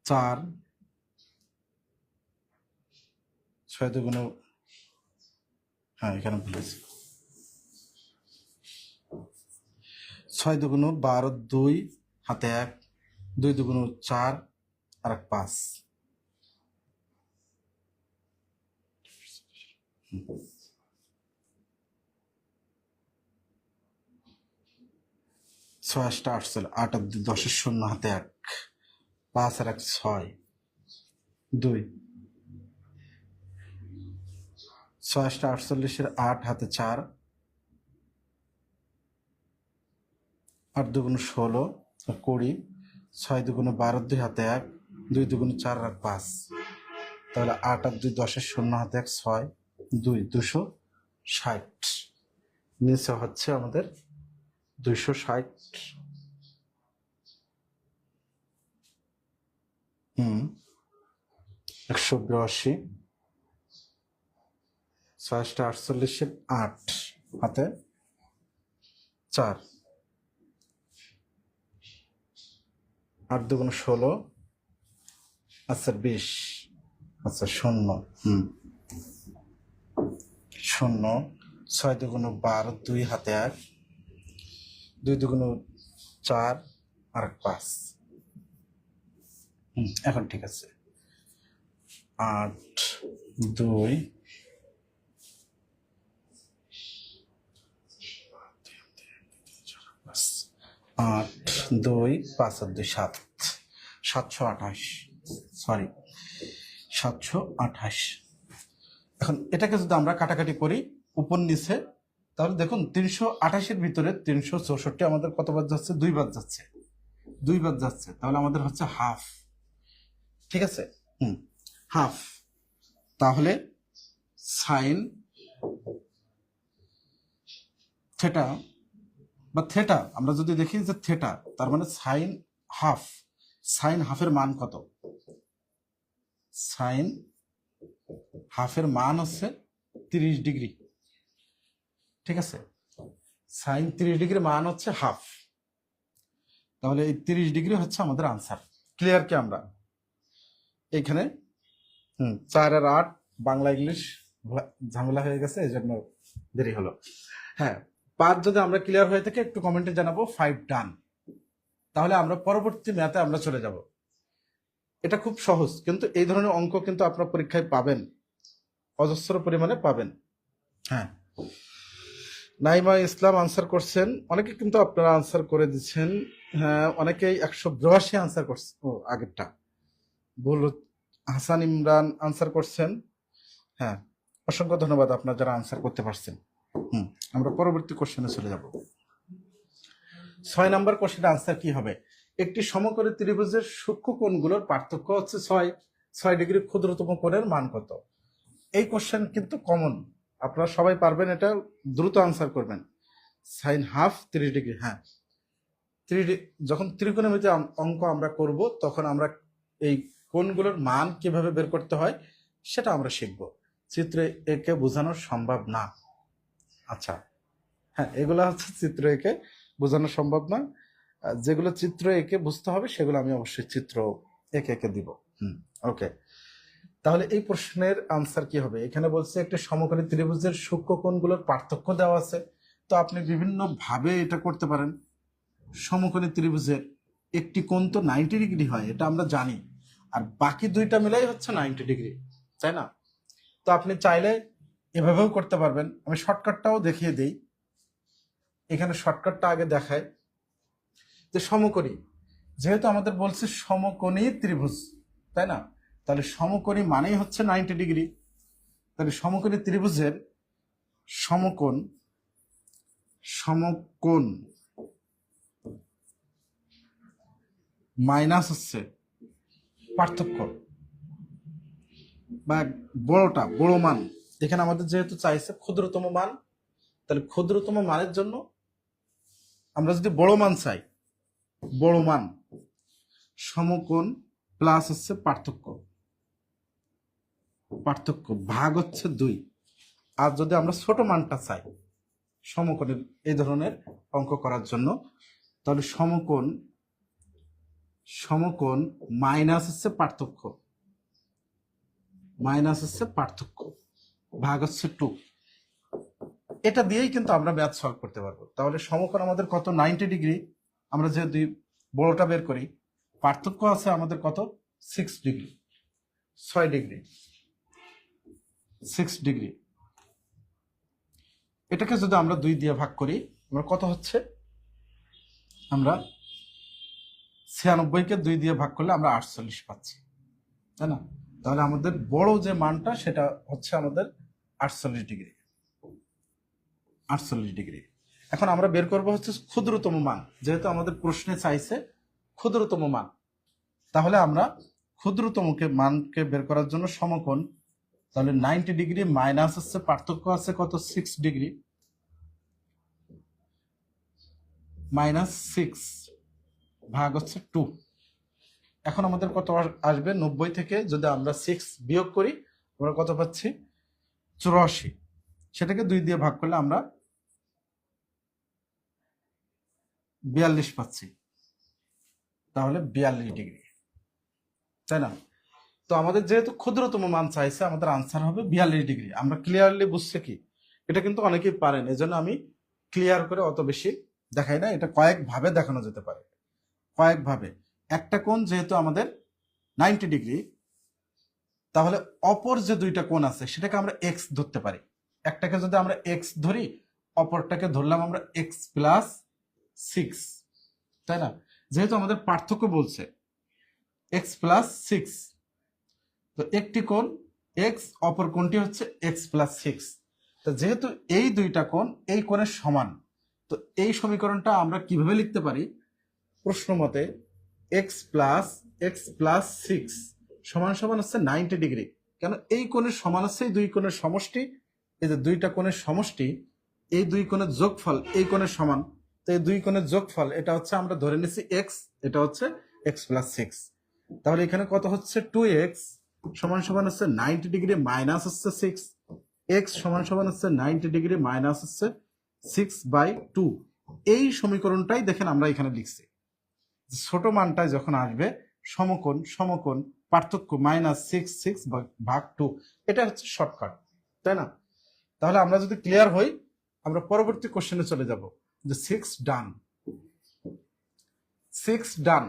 4, 6 দুগুণ, হ্যাঁ এখানে ভুলেছি, 6 দুগুণ 12, 2 হাতে 1, 2 দুগুণ 4 আর 1 5। 6 8 48, 8 আর 2 10, 0 হাতে 1, 5 আর 1 6, 2। 6 8 48, 8 হাতে 4, 8 দুগুণ 16 আর 20, 6 দুগুণ 12, 2 হাতে 1, 2 দুগুণ 4 আর 5। তাহলে 8 আর 2 10, 0 হাতে 1 6, 2 260। নিচে হচ্ছে আমাদের 260। 182। 6 48, 8 হাতে 4, 8 দুগুণ 16, আচ্ছা 20, আচ্ছা 0 0। 6 দুগুণ 12, 2 হাতে 1, 2 দুগুণ 4 আর 5। এখন ঠিক আছে। 8 2 8 2 5 আর 2 7, 728। সরি, 728। এখন এটাকে যদি আমরা কাটাকাটি করি উপর নিচে, তাহলে দেখুন 328-এর ভিতরে 364 আমাদের কত বাদ যাচ্ছে? 2 বাদ যাচ্ছে, 2 বাদ যাচ্ছে। তাহলে আমাদের হচ্ছে হাফ। ঠিক আছে, হাফ। তাহলে সাইন থেটা বা থেটা আমরা যদি দেখি যে থেটা, তার মানে সাইন হাফ। সাইন হাফের মান কত? সাইন হাফের মান হচ্ছে 30 ডিগ্রি। ঠিক আছে, সাইন 30 ডিগ্রি মান হচ্ছে হাফ। তাহলে এই 30 ডিগ্রি হচ্ছে আমাদের আনসার। ক্লিয়ার কি? আমরা এখানে 4 আর 8 বাংলা ইংলিশ ঝামেলা হয়ে গেছে, এই জন্য দেরি হলো। হ্যাঁ, 5 যদি আমরা ক্লিয়ার হয়ে থাকে একটু কমেন্টে জানাবো 5 ডান। তাহলে আমরা পরবর্তী ম্যাথে আমরা চলে যাব। এটা খুব সহজ, কিন্তু এই ধরনের অঙ্ক কিন্তু আপনার পরীক্ষায় পাবেন, অজস্র পরিমাণে পাবেন। হ্যাঁ, নাইমা ইসলাম আনসার করছেন, অনেকে কিন্তু আপনারা আনসার করে দিচ্ছেন। হ্যাঁ, অনেকেই 182 আনসার করছে। ও, আগেরটা ভুল। হাসান ইমরান আনসার করছেন। হ্যাঁ, অসংখ্য ধন্যবাদ আপনারা যারা আনসার করতে পারছেন। আমরা পরবর্তী কোশ্চেনে চলে যাব। 6 নম্বর কোশ্চেনের আনসার কি হবে? একটি সমকোণী ত্রিভুজের সূক্ষ্ম কোণগুলোর পার্থক্য হচ্ছে 6 ডিগ্রি, ক্ষুদ্রতম কোণের মান কত? এই কোশ্চেন কিন্তু কমন, আপনারা সবাই পারবেন, এটা দ্রুত আনসার করবেন। Sign half 30 degree. হ্যাঁ, যখন ত্রিকোণমিতি অঙ্ক আমরা করব, তখন আমরা এই কোণগুলোর মান কিভাবে বের করতে হয় সেটা আমরা শিখব। চিত্রে একে বোঝানো সম্ভব না। আচ্ছা, হ্যাঁ, এগুলো হচ্ছে চিত্র একে বোঝানো সম্ভব না। যেগুলো চিত্র একে বুঝতে হবে সেগুলো আমি অবশ্যই চিত্র একে দিব। ওকে, তাহলে এই প্রশ্নের আনসার কি হবে? এখানে বলছে একটি সমকোণী ত্রিভুজের সূক্ষ্ম কোণগুলোর পার্থক্য দেওয়া আছে। তো আপনি বিভিন্ন ভাবে এটা করতে পারেন। সমকোণী ত্রিভুজের একটি কোণ তো 90 ডিগ্রি হয়, এটা আমরা জানি, আর বাকি দুইটা মিলাই হচ্ছে 90 ডিগ্রি, তাই না? তো আপনি চাইলে এভাবেও করতে পারবেন। আমি শর্টকাটটাও দেখিয়ে দিই। এখানে শর্টকাটটা আগে দেখায় যে সমকোণী, যেহেতু আমাদের বলছে সমকোণী ত্রিভুজ, তাই না? তাহলে সমকোণী মানেই হচ্ছে 90 ডিগ্রি। তাহলে সমকোণী ত্রিভুজের সমকোণ মাইনাস হচ্ছে পার্থক্য বা বড় মান। এখানে আমাদের যেহেতু চাইছে ক্ষুদ্রতম মান, তাহলে ক্ষুদ্রতম মানের জন্য আমরা যদি বড় মান চাই, বড় মান সমকোণ প্লাস হচ্ছে পার্থক্য ভাগ হচ্ছে 2। আর যদি আমরা ছোট মানটা চাই সমকোণের এই ধরনের অঙ্ক করার জন্য, তাহলে সমকোণ মাইনাস হচ্ছে পার্থক্য ভাগ হচ্ছে 2। এটা দিয়েই কিন্তু আমরা ম্যাথ সলভ করতে পারবো। তাহলে সমকোণ আমাদের কত, 90 ডিগ্রি। আমরা যদি বড়টা বের করি, পার্থক্য আছে আমাদের কত, 6 ডিগ্রি, 6 ডিগ্রি, 6 ডিগ্রি। এটাকে যদি আমরা 2 দিয়ে ভাগ করি, আমরা কত হচ্ছে, আমরা 96 কে 2 দিয়ে ভাগ করলে আমরা 48 পাচ্ছি, তাই না? তাহলে আমাদের বড় যে মানটা সেটা হচ্ছে আমাদের 48 ডিগ্রি, 48 ডিগ্রি। এখন আমরা বের করবো হচ্ছে ক্ষুদ্রতম মান, যেহেতু আমাদের প্রশ্নে চাইছে ক্ষুদ্রতম মান। তাহলে আমরা ক্ষুদ্রতমকে মানকে বের করার জন্য সমকোণ, তাহলে 90 ডিগ্রি মাইনাস হচ্ছে পার্থক্য আছে কত, 6 ডিগ্রি, মাইনাস 6 ভাগ হচ্ছে 2। এখন আমাদের কত আসবে, 90 থেকে যদি আমরা 6 বিয়োগ করি আমরা কত পাচ্ছি, 84। সেটাকে 2 দিয়ে ভাগ করলে আমরা 42 পাচ্ছি, তাহলে 42 ডিগ্রি, তাই না? তো আমাদের যেহেতু ক্ষুদ্রতম মান চাইছে, আমাদের আনসার হবে 42 ডিগ্রি। আমরা ক্লিয়ারলি বুঝছে কি, এটা কিন্তু অনেকেই পারেন, এজন্য আমি ক্লিয়ার করে অত বেশি দেখাই না। এটা কয়েক ভাবে দেখানো যেতে পারে, কয়েক ভাবে। একটা কোণ যেহেতু আমাদের 90 ডিগ্রি, তাহলে অপর যে দুইটা কোণ আছে সেটাকে আমরা এক্স ধরতে পারি। একটাকে যদি আমরা এক্স ধরি, অপরটাকে ধরলাম আমরা এক্স প্লাস 6, তাই না? যেহেতু আমাদের পার্থক্য বলছে এক্স প্লাস 6, তো একটি কোণ এক্স, অপর কোণটি হচ্ছে এক্স প্লাস 6। তো যেহেতু এই দুইটা কোণ এই কোণের সমান, তো এই সমীকরণটা আমরা কিভাবে লিখতে পারি, প্রশ্ন মতে এক্স প্লাস 6 সমান সমান হচ্ছে 90 ডিগ্রি। কেন, এই কোণের সমান হচ্ছে এই দুই কোণের সমষ্টি। এই যে দুইটা কোণের সমষ্টি, এই দুই কোণের যোগফল এই কোণের সমান। তো এই দুই কোণের যোগফল এটা হচ্ছে আমরা ধরে নিচ্ছি এক্স, এটা হচ্ছে এক্স প্লাস 6। তাহলে এখানে কত হচ্ছে, 2x সমান সমান হচ্ছে 90 ডিগ্রি মাইনাস হচ্ছে 6, এক্স সমান সমান হচ্ছে 90 ডিগ্রি মাইনাস হচ্ছে 6/2। এই সমীকরণটাই দেখেন আমরা এখানে লিখছি। ছোট মানটায় যখন আসবে সমকোণ, সমকোণ পার্থক্য মাইনাস 6 ভাগ 2, এটা হচ্ছে শর্টকাট, তাই না? তাহলে আমরা যদি ক্লিয়ার হই, আমরা পরবর্তী কোশ্চেনে চলে যাব, যে 6 ডান, 6 ডান।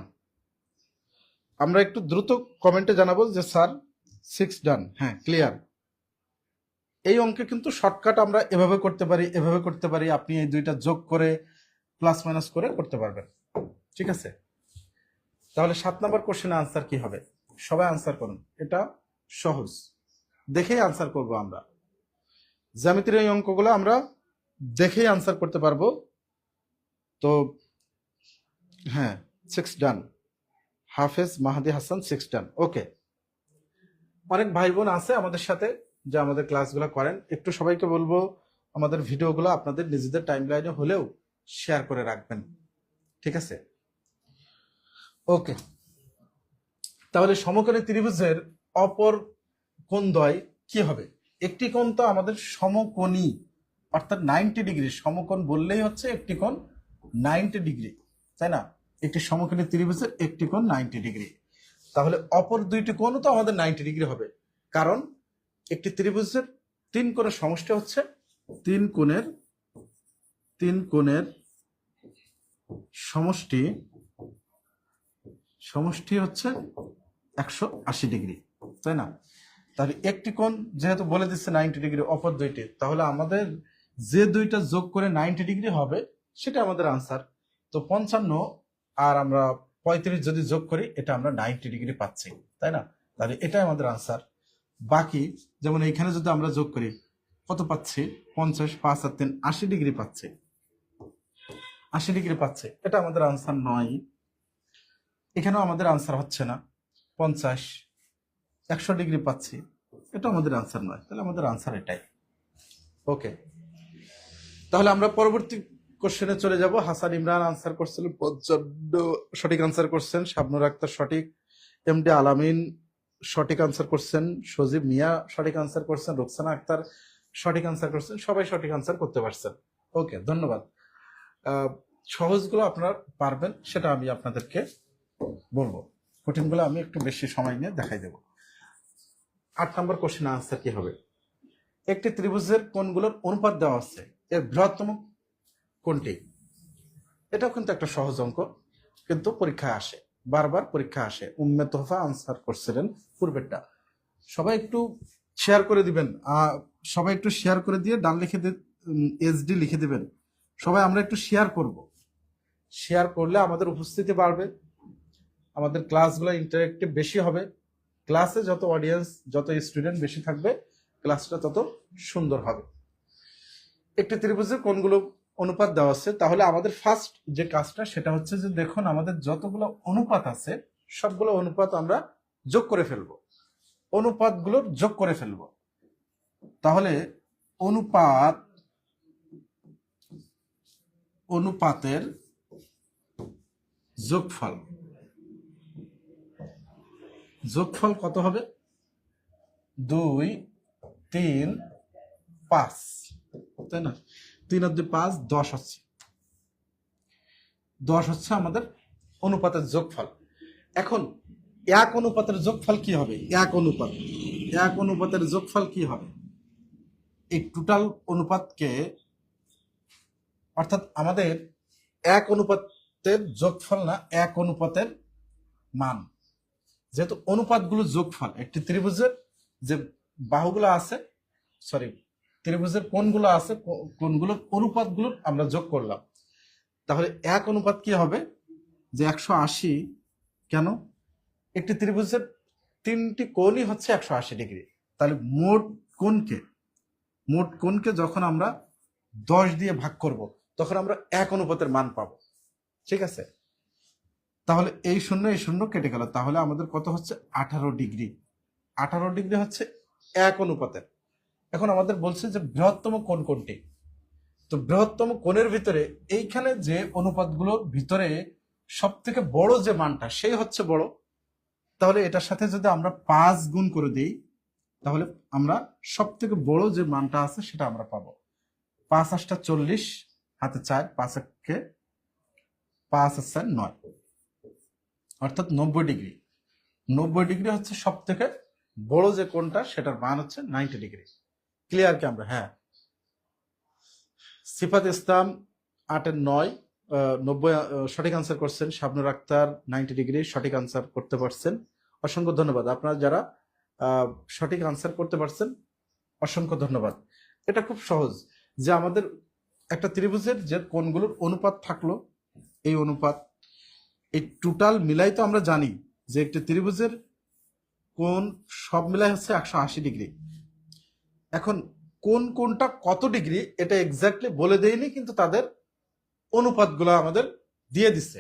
আমরা একটু দ্রুত কমেন্টে জানাবো যে স্যার 6 ডান, হ্যাঁ ক্লিয়ার। এই অঙ্কে কিন্তু শর্টকাট আমরা এভাবে করতে পারি, এভাবে করতে পারি। আপনি এই দুইটা যোগ করে প্লাস মাইনাস করে করতে পারবেন, ঠিক আছে? তাহলে 7 নম্বর কোশ্চেনে আনসার কি হবে, সবাই আনসার করুন। এটা সহজ, দেখেই আনসার করব আমরা। জ্যামিতির এই অঙ্কগুলো আমরা দেখেই আনসার করতে পারবো। তো হ্যাঁ, 6 ডান, হাফেজ মাহাদি হাসান 6 ডান। ওকে, অনেক ভাই বোন আছে আমাদের সাথে যে আমাদের ক্লাসগুলো করেন, একটু সবাইকে বলবো আমাদের ভিডিওগুলো আপনাদের নিজেদের টাইমলাইনে হলেও শেয়ার করে রাখবেন, ঠিক আছে? ওকে, তাহলে সমকোণী ত্রিভুজের অপর কোণদ্বয় কি হবে? একটি কোণ তো আমাদের সমকোণী, অর্থাৎ 90 ডিগ্রি। সমকোণ বললেই হচ্ছে একটি কোণ 90 ডিগ্রি, তাই না? একটি সমকোণী ত্রিভুজের একটি কোণ 90 ডিগ্রি। তাহলে অপর দুইটি কোণও তো আমাদের 90 ডিগ্রি হবে, কারণ একটি ত্রিভুজের 3 কোণের সমষ্টি হচ্ছে 3 কোণের সমষ্টি হচ্ছে 180 ডিগ্রি, তাই না? তাহলে একটি কোণ যেহেতু বলে দিচ্ছে 90 ডিগ্রি, অপর দুইটি, তাহলে আমাদের যে দুইটা যোগ করে 90 ডিগ্রি হবে সেটা আমাদের আনসার। তো 55 আর আমরা 35 যদি যোগ করি, এটা আমরা 90 ডিগ্রি পাচ্ছি, তাই না? তাহলে এটাই আমাদের আনসার। বাকি যেমন এইখানে যদি আমরা যোগ করি কত পাচ্ছি, 50, 5 আর 3 80 ডিগ্রি পাচ্ছে, 80 ডিগ্রি পাচ্ছে, এটা আমাদের আনসার নয়। এখানেও আমাদের আনসার হচ্ছে না, 50 100 ডিগ্রি পাচ্ছি, এটা আমাদের আনসার নয়। তাহলে আমাদের আনসার এটাই। ওকে, তাহলে আমরা পরবর্তী কোশ্চেনে চলে যাব। হাসান ইমরান আনসার করছেন 55 সঠিক আনসার করছেন, শাবনুর আক্তার সঠিক, এমডি আলামিন সঠিক আনসার করছেন, সজীব মিয়া সঠিক আনসার করছেন, রুকসানা আক্তার সঠিক আনসার করছেন, সবাই সঠিক আনসার করতে পারছেন। ওকে, ধন্যবাদ। সহজগুলো আপনারা পারবেন সেটা আমি আপনাদেরকে বলবো, কঠিনগুলো আমি একটু বেশি সময় নিয়ে দেখাই দেব। 8 নম্বর কোশ্চেন আনসার কি হবে? একটি ত্রিভুজের কোণগুলোর অনুপাত দেওয়া আছে, এর বৃহত্তম কোনটি? এটাও কিন্তু একটা সহজ অঙ্ক, কিন্তু পরীক্ষায় আসে, বারবার পরীক্ষায় আসে। উম্মে তোহফা আনসার করছিলেন পূর্বেরটা। সবাই একটু শেয়ার করে দিবেন, সবাই একটু শেয়ার করে দিয়ে ডান লিখে এসডি লিখে দিবেন। সবাই আমরা একটু শেয়ার করব, শেয়ার করলে আমাদের উপস্থিতি বাড়বে, আমাদের ক্লাসগুলো ইন্টারেক্টিভ বেশি হবে। ক্লাসে যত অডিয়েন্স, যত স্টুডেন্ট বেশি থাকবে, ক্লাসটা তত সুন্দর হবে। একটি ত্রিভুজের কোণগুলো অনুপাত দেওয়া আছে, তাহলে আমাদের ফার্স্ট যে কাজটা সেটা হচ্ছে যে দেখুন আমাদের যতগুলো অনুপাত আছে সবগুলো অনুপাত আমরা যোগ করে ফেলবো, অনুপাতগুলোর যোগ করে ফেলবো। তাহলে অনুপাতের যোগফল কত হবে? 2, 3, 5, তাই না? 3 আর 2 5, 10 হচ্ছে। 10 হচ্ছে আমাদের অনুপাতের যোগফল। এখন এক অনুপাতের যোগফল কি হবে? এক অনুপাতের যোগফল কি হবে? এই টোটাল অনুপাতকে, অর্থাৎ আমাদের এক অনুপাতের যোগফল না, এক অনুপাতের মান। যেহেতু অনুপাতগুলো যোগফল, একটি ত্রিভুজের যে বাহুগুলো আছে, ত্রিভুজের কোণগুলো আছে, কোণগুলোর অনুপাতগুলো আমরা যোগ করলাম। তাহলে এক অনুপাত কি হবে? যে 180। কেন? একটি ত্রিভুজের 3টি কোণই হচ্ছে 180 ডিগ্রি। তাহলে মোট কোণকে যখন আমরা 10 দিয়ে ভাগ করব, তখন আমরা এক অনুপাতের মান পাবো। ঠিক আছে? তাহলে এই শূন্য কেটে গেল, তাহলে আমাদের কত হচ্ছে? 18 ডিগ্রি। 18 ডিগ্রি হচ্ছে এক অনুপাতের। এখন আমাদের বলছে যে বৃহত্তম কোণ কোনটি? তো বৃহত্তম কোণের ভিতরে এইখানে যে অনুপাতগুলোর ভিতরে সব থেকে বড় যে মানটা, সেই হচ্ছে বড়। তাহলে এটার সাথে যদি আমরা 5 গুণ করে দিই, তাহলে আমরা সব থেকে বড় যে মানটা আছে সেটা আমরা পাবো। 5 8 40, হাতে 4, 5 আর 9, অর্থাৎ 90 ডিগ্রি। 90 ডিগ্রি হচ্ছে সব থেকে বড় যে কোণটা, সেটার মান হচ্ছে 90 ডিগ্রি। ক্লিয়ার কি আমরা? হ্যাঁ। সিফাত ইসলাম 8 এর 9, 90 সঠিক আনসার করছেন। শাবনুর আক্তার 90 ডিগ্রি সঠিক আনসার করতে পারছেন। অসংখ্য ধন্যবাদ আপনারা যারা সঠিক আনসার করতে পারছেন, অসংখ্য ধন্যবাদ। এটা খুব সহজ, যে আমাদের একটা ত্রিভুজের যে কোণগুলোর অনুপাত থাকলো, এই অনুপাত, এই টোটাল মিলাই তো আমরা জানি যে একটি ত্রিভুজের কোণ সব মিলাই হচ্ছে 180 ডিগ্রি। এখন কোনটা কত ডিগ্রি এটা এক্স্যাক্টলি বলে দেয়নি, কিন্তু তাদের অনুপাতগুলো আমাদের দিয়ে দিচ্ছে,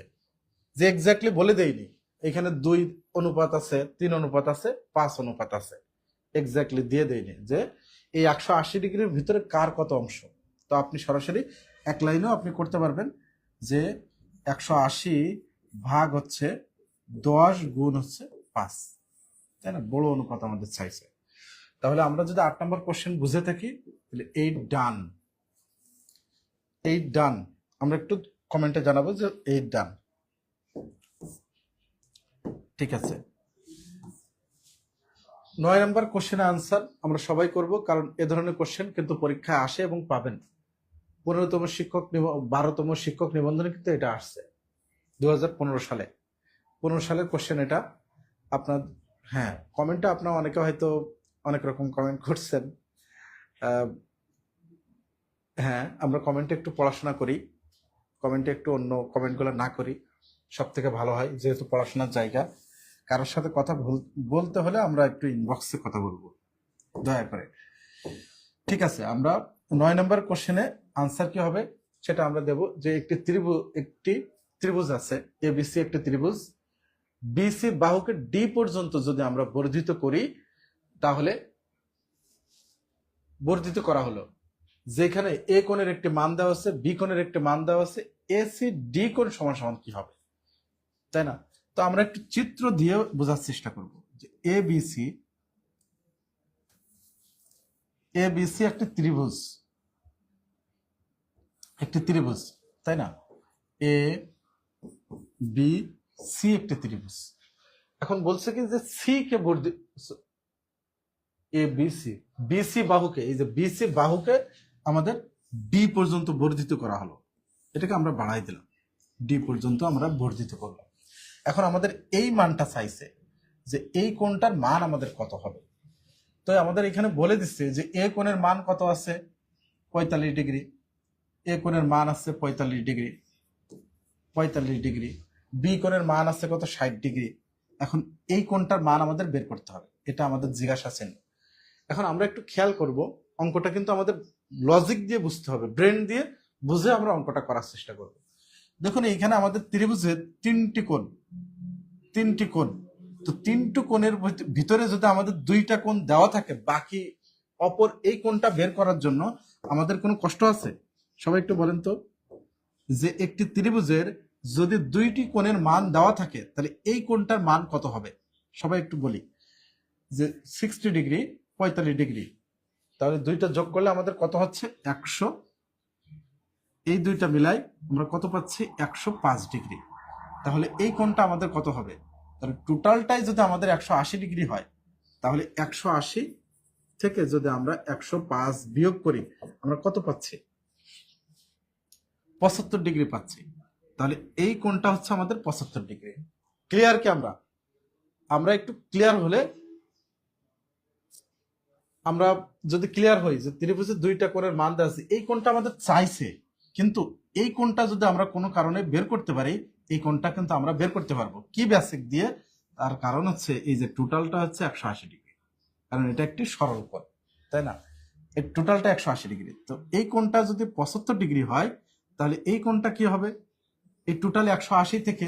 যে এক্স্যাক্টলি বলে দেয়নি এখানে 2 অনুপাত আছে, 3 অনুপাত আছে, 5 অনুপাত আছে, এক্স্যাক্টলি দিয়ে দেয়নি যে এই 180 ডিগ্রির ভিতরে কার কত অংশ। তো আপনি সরাসরি এক লাইনেও আপনি করতে পারবেন যে 180 ভাগ হচ্ছে 10 গুণ হচ্ছে 5, তাই না? বড় অনুপাত আমাদের চাইছে। তাহলে আমরা যদি 8 নম্বর কোশ্চেন বুঝে থাকি, তাহলে 8 ডান, আমরা একটু কমেন্টে জানাবো যে 8 ডান। ঠিক আছে। 9 নম্বর কোশ্চেনের আনসার আমরা সবাই করব, কারণ এ ধরনের কোশ্চেন কিন্তু পরীক্ষায় আসে এবং পাবেন। 12তম শিক্ষক নিবন্ধনে কিন্তু এটা আসছে 2015 সালে। 15 সালের কোশ্চেন এটা। আপনার, হ্যাঁ, কমেন্টটা আপনার অনেকে হয়তো অনেক রকম কমেন্ট করছেন। হ্যাঁ, আমরা কমেন্টে একটু পড়াশোনা করি, কমেন্টে একটু অন্য কমেন্টগুলো না করি, সব থেকে ভালো হয়, যেহেতু পড়াশোনার জায়গা। কারোর সাথে কথা বলতে হলে আমরা একটু ইনবক্সে কথা বলবো, দয়া করে। ঠিক আছে, আমরা 9 নম্বর কোশ্চেনে আনসার কি হবে সেটা আমরা দেব, যে একটি ত্রিভুজ আছে এবিসি, একটি ত্রিভুজ বিসি বাহুকে ডি পর্যন্ত যদি আমরা বর্ধিত করি, তাহলে বর্ধিত করা হলো যেখানে এ কোণের একটি মান দেওয়া আছে, বি কোণের একটি মান দেওয়া আছে, এসি ডি কোণ সমান সমান কি হবে, তাই না? তো আমরা একটু চিত্র দিয়ে বোঝার চেষ্টা করব যে এবিসি একটি ত্রিভুজ, তাই না? এ বি সি একটি ত্রিভুজ। এখন বলছে কি যে সি কে বিসি বাহুকে, এই যে বিসি বাহুকে আমাদের ডি পর্যন্ত বর্ধিত করা হলো, এটাকে আমরা বাড়াই দিলাম, ডি পর্যন্ত আমরা বর্ধিত করলাম। এখন আমাদের এই মানটা চাইছে যে এই কোণটার মান আমাদের কত হবে। তো আমাদের এখানে বলে দিচ্ছে যে এ কোণের মান কত আছে 45 ডিগ্রি, এ কোণের মান আছে 45 ডিগ্রি, 45 ডিগ্রি, বি কোণের মান আছে কত 60 ডিগ্রি। এখন এই কোণটার মান আমাদের বের করতে হবে, এটা আমাদের জিজ্ঞাসা চিহ্ন। এখন আমরা একটু খেয়াল করব, অঙ্কটা কিন্তু আমাদের লজিক দিয়ে বুঝতে হবে, ব্রেন দিয়ে বুঝে আমরা অঙ্কটা করার চেষ্টা করব। দেখুন এইখানে আমাদের ত্রিভুজের তিনটি কোণ, তো তিনটি কোণের ভিতরে যদি আমাদের দুইটা কোণ দেওয়া থাকে, বাকি অপর এই কোণটা বের করার জন্য আমাদের কোনো কষ্ট আছে? সবাই একটু বলেন তো, যে একটি ত্রিভুজের যদি দুইটি কোণের মান দেওয়া থাকে তাহলে এই কোণটার মান কত হবে? সবাই একটু বলি যে 60 ডিগ্রি 45 ডিগ্রি, তাহলে দুইটা যোগ করলে আমাদের কত হচ্ছে 100, এই দুইটা মিলাই আমরা কত পাচ্ছি 105 ডিগ্রি। তাহলে এই কোণটা আমাদের কত হবে? তাহলে টোটালটাই যদি আমাদের 180 ডিগ্রি হয়, তাহলে 180 থেকে যদি আমরা 105 বিয়োগ করি আমরা কত পাচ্ছি? 75 ডিগ্রি পাচ্ছি। তাহলে এই কোণটা হচ্ছে আমাদের 75 ডিগ্রি। ক্লিয়ার কি? আমরা একটু ক্লিয়ার হলে, আমরা যদি ক্লিয়ার হই যে ত্রিভুজের দুইটা কোণের মান দেওয়া আছে, এই কোণটা আমাদের চাইছে, কিন্তু এই কোণটা যদি আমরা কোনো কারণে বের করতে পারি, এই কোণটা কিন্তু আমরা বের করতে পারবো কি বেসিক দিয়ে? তার কারণ হচ্ছে এই যে টোটালটা হচ্ছে 180 ডিগ্রি, কারণ এটা একটি সরল কোণ, তাই না? এই টোটালটা 180 ডিগ্রি। তো এই কোণটা যদি 75 ডিগ্রি হয়, তাহলে এই কোণটা কি হবে? এই টোটাল 180 থেকে,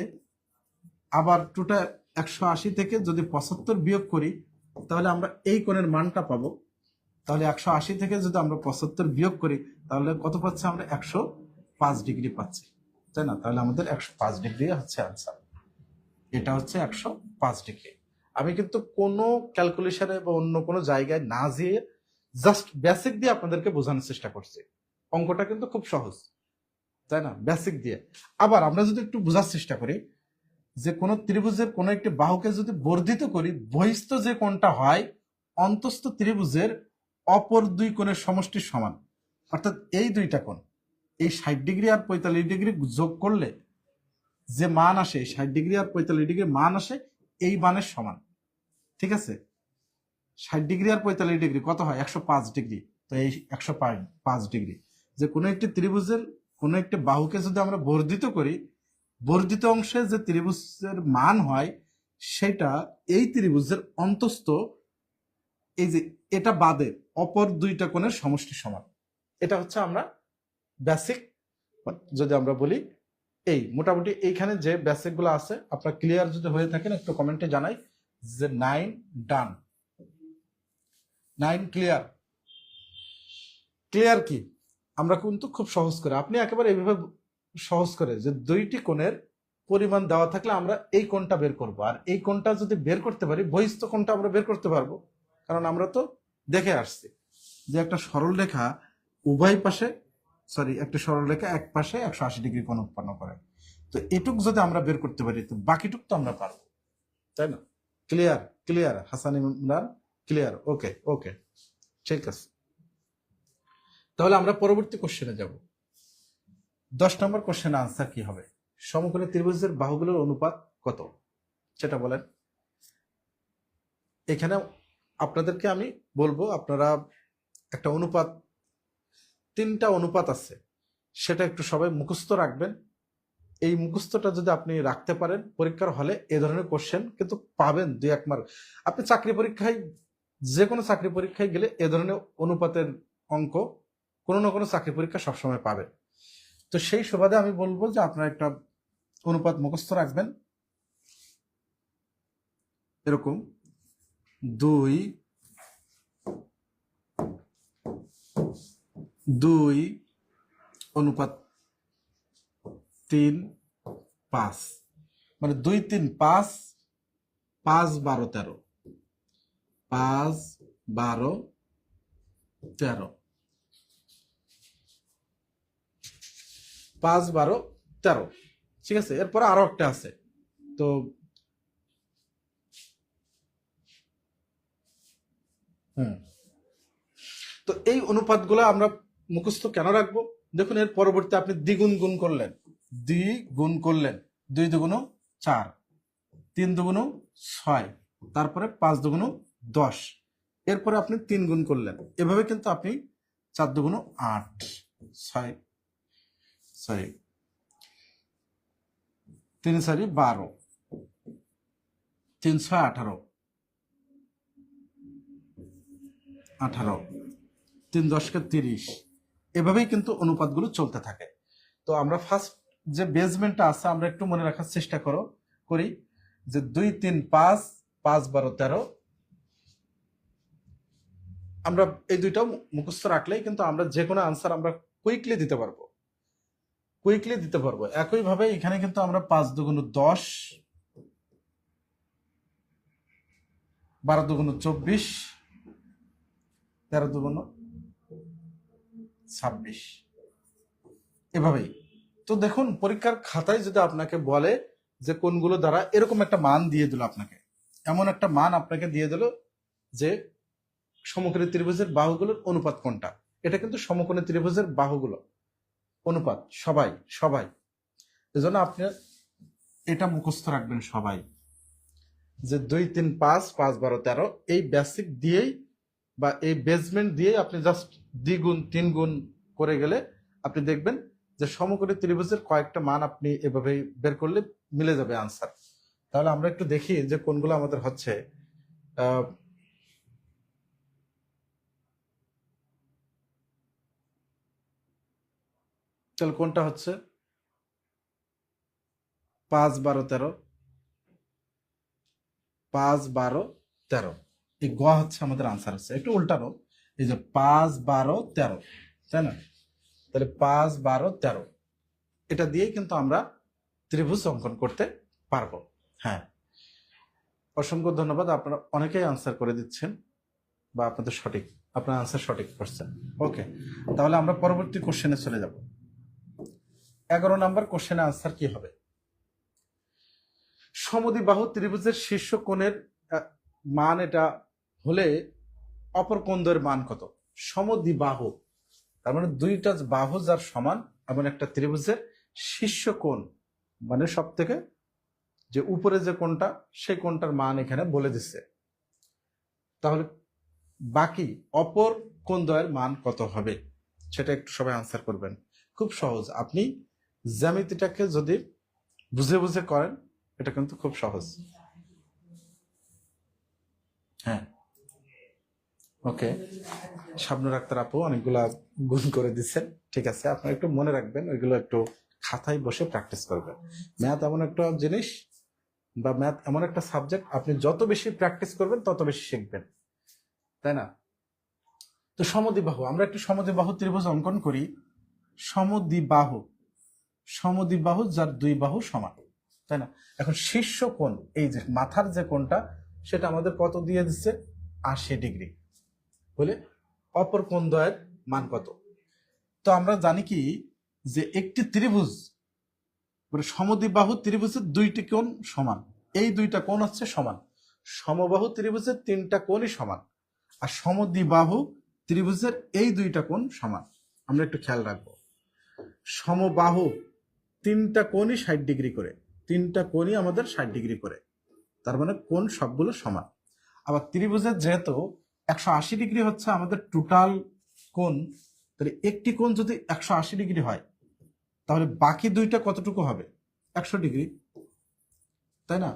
আবার টোটাল 180 থেকে যদি 75 বিয়োগ করি তাহলে আমরা এই কোণের মানটা পাবো। তাহলে 180 থেকে যদি আমরা 75 বিয়োগ করি তাহলে কত পাচ্ছি আমরা? 105 ডিগ্রি পাচ্ছি, তাই না? তাহলে আমাদের 105 ডিগ্রি হচ্ছে আনসার, এটা হচ্ছে 105 ডিগ্রি। আমি কিন্তু কোনো ক্যালকুলেশনে বা অন্য কোনো জায়গায় না যেয়ে জাস্ট বেসিক দিয়ে আপনাদেরকে বোঝানোর চেষ্টা করছি। অঙ্কটা কিন্তু খুব সহজ, তাই না? বেসিক দিয়ে। আবার আমরা যদি একটু বোঝার চেষ্টা করি যে কোনো ত্রিভুজের কোনো একটি বাহুকে যদি বর্ধিত করি, বহিস্থ যে কোণটা হয় অন্তস্থ ত্রিভুজের অপর দুই কোণের সমষ্টির সমান। অর্থাৎ এই দুইটা কোণ, এই 60 ডিগ্রি আর 45 ডিগ্রি যোগ করলে যে মান আসে, 60 ডিগ্রি আর 45 ডিগ্রি মান আসে এই মানের সমান। ঠিক আছে? 60 ডিগ্রি আর 45 ডিগ্রি কত হয়? 105 ডিগ্রি। তো এই 105 ডিগ্রি, যে কোনো একটি ত্রিভুজের কোনো একটি বাহুকে যদি আমরা বর্ধিত করি, বর্ধিত অংশে যে ত্রিভুজের মান হয় সেটা এই ত্রিভুজের অন্তস্থ, এই যে এটা বাদে অপর দুইটা কোণের সমষ্টি সমান। এটা হচ্ছে আমরা বেসিক, যদি আমরা বলি এই মোটামুটি এইখানে যে বেসিক গুলো আছে, আপনারা ক্লিয়ার যদি হয়ে থাকেন একটু কমেন্টে জানাই যে 9 ডান, 9 ক্লিয়ার। ক্লিয়ার কি? আমরা কিন্তু খুব সহজ করে, আপনি একেবারে এইভাবে সহজ করে যে দুইটি কোণের পরিমাণ দেওয়া থাকলে আমরা এই কোণটা বের করব, আর এই কোণটা যদি বের করতে পারি বহিস্থ কোণটা আমরা বের করতে পারবো, কারণ আমরা তো দেখে আসছি যে একটা সরল রেখা উভয় পাশে, একটা সরল রেখা এক পাশে 180 ডিগ্রি কোণ উৎপন্ন করে। তো এটুক যদি আমরা বের করতে পারি তো বাকিটুক তো আমরা পারবো, তাই না? Clear? Clear Hasan Imran, clear? Okay okay, ঠিক আছে। তাহলে আমরা পরবর্তী কোশ্চেনে যাব। 10 নম্বর কোশ্চেনের আনসার কি হবে? সমকোণী ত্রিভুজের বাহুগুলোর অনুপাত কত সেটা বলেন। এখানে আপনাদেরকে আমি বলবো, আপনারা একটা অনুপাত, 3টা অনুপাত আছে, সেটা একটু সবাই মুখস্থ রাখবেন। এই মুখস্থটা যদি আপনি রাখতে পারেন, পরীক্ষার হলে এ ধরনের কোশ্চেন কিন্তু পাবেন 2-1 মার্ক। আপনি চাকরি পরীক্ষায়, যে কোনো চাকরি পরীক্ষায় গেলে এ ধরনের অনুপাতের অঙ্ক কোনো না কোনো চাকরি পরীক্ষা সবসময় পাবেন। তো সেই সুবাদে আমি বলবো যে আপনারা একটা অনুপাত মুখস্থ রাখবেন, এরকম 2:3:5, মানে 2-3-5, 5-12-13, 5-12-13, 5-12-13, ঠিক আছে? এরপরে আরো একটা আছে। তো তো এই অনুপাতগুলো আমরা মুখস্থ কেন রাখবো? দেখুন এর পরবর্তী আপনি দ্বিগুণ গুণ করলেন, দ্বিগুণ করলেন, 2 দুগুণ 4, 3 দুগুণ 6, তারপরে 5 দুগুণ 10, এরপরে আপনি 3 গুণ করলেন, এভাবে কিন্তু আপনি 4 দুগুণ 8, 6 3 4 12, 3 6 18, 3 10 30, এভাবেই কিন্তু অনুপাতগুলো চলতে থাকে। তো আমরা ফার্স্ট যে বেসমেন্টটা আছে আমরা একটু মনে রাখার চেষ্টা করি যে 2 3 5 5 12 13, আমরা এই দুইটাও মুখস্থ রাখলেই কিন্তু আমরা যে কোনো আনসার আমরা কুইকলি দিতে পারবো, একইভাবে এখানে কিন্তু আমরা 5 দুগুণ 10, 12 দুগুণ 24, 13 দুগুণ 26, এভাবেই। তো দেখুন পরীক্ষার খাতায় যদি আপনাকে বলে যে কোনগুলো দ্বারা এরকম একটা মান দিয়ে দিল, আপনাকে এমন একটা মান আপনাকে দিয়ে দিল যে সমকোণী ত্রিভুজের বাহুগুলোর অনুপাত কোনটা, এটা কিন্তু সমকোণী ত্রিভুজের বাহুগুলো অনুপাত সবাই এজন্য আপনি এটা মুখস্থ রাখবেন সবাই, যে 2 3 5 5 12 13 এই বেসিক দিয়েই বা এই বেসমেন্ট দিয়েই আপনি জাস্ট 2 গুণ 3 গুণ করে গেলে আপনি দেখবেন যে সমকোণী ত্রিভুজের কয়েকটা মান আপনি এভাবে বের করলে মিলে যাবে আনসার। তাহলে আমরা একটু দেখি যে কোনগুলো আমাদের হচ্ছে। তাহলে কোনটা হচ্ছে 5 12 13, 5 12 13, এই গ হচ্ছে আমাদের আনসার হচ্ছে, একটু উল্টানো, এই যে 5 12 13, তাই না? তাহলে 5 12 13 এটা দিয়েই কিন্তু আমরা ত্রিভুজ অঙ্কন করতে পারবো। হ্যাঁ, অসংখ্য ধন্যবাদ, আপনারা অনেকেই আনসার করে দিচ্ছেন বা আপনার আনসার সঠিক করছেন। ওকে, তাহলে আমরা পরবর্তী কোশ্চেনে চলে যাব। 11 নম্বর কোশ্চেনে আনসার কি হবে? সমদ্বিবাহু ত্রিভুজের শীর্ষ কোণের মান এটা হলে অপর কোণদ্বয়ের মান কত? সমদ্বিবাহু তার মানে দুইটা বাহু যার সমান এমন একটা ত্রিভুজের শীর্ষ কোণ, মানে সব থেকে যে উপরে যে কোণটা সেই কোণটার মান এখানে বলে দিচ্ছে। তাহলে বাকি অপর কোণদ্বয়ের মান কত হবে সেটা একটু সবাই আনসার করবেন। খুব সহজ, আপনি জ্যামিতিটাকে যদি বুঝে বুঝে করেন এটা কিন্তু খুব সহজ। হ্যাঁ, ওকে, শাবনুর আক্তার আপু অনেকগুলা গুণ করে দিচ্ছেন, ঠিক আছে, আপনারা একটু মনে রাখবেন, ওইগুলো একটু খাতায় বসে প্র্যাকটিস করবেন। ম্যাথ এমন একটা জিনিস বা ম্যাথ এমন একটা সাবজেক্ট, আপনি যত বেশি প্র্যাকটিস করবেন তত বেশি শিখবেন, তাই না? তো সমদ্বিবাহু, আমরা একটু সমদ্বিবাহু ত্রিভুজ অঙ্কন করি। সমদ্বিবাহু যার দুই বাহু সমান, তাই না? এখন শীর্ষ কোণ, এই যে মাথার যে কোণটা সেটা আমাদের কত দিয়ে দিচ্ছে? 80 ডিগ্রি বলে অপর কোণদ্বয়ের মান কত? তো আমরা জানি কি যে একটি ত্রিভুজ সমদ্বিবাহু ত্রিভুজের দুইটি কোণ সমান, এই দুইটা কোণ হচ্ছে সমান। সমবাহু ত্রিভুজের 3টা কোণই সমান, আর সমদ্বিবাহু ত্রিভুজের এই দুইটা কোণ সমান। আমরা একটু খেয়াল রাখবো, সমবাহু 3টা কোণই 60 ডিগ্রি করে, 3টা কোণই আমাদের 60 ডিগ্রি করে, তার মানে কোণ সবগুলো সমান। আবার ত্রিভুজের যেহেতু 180 ডিগ্রি হচ্ছে আমাদের টোটাল কোণ, তাহলে একটি কোণ যদি 180 ডিগ্রি হয় তাহলে বাকি দুইটা কতটুকু হবে? 100 ডিগ্রি, তাই না?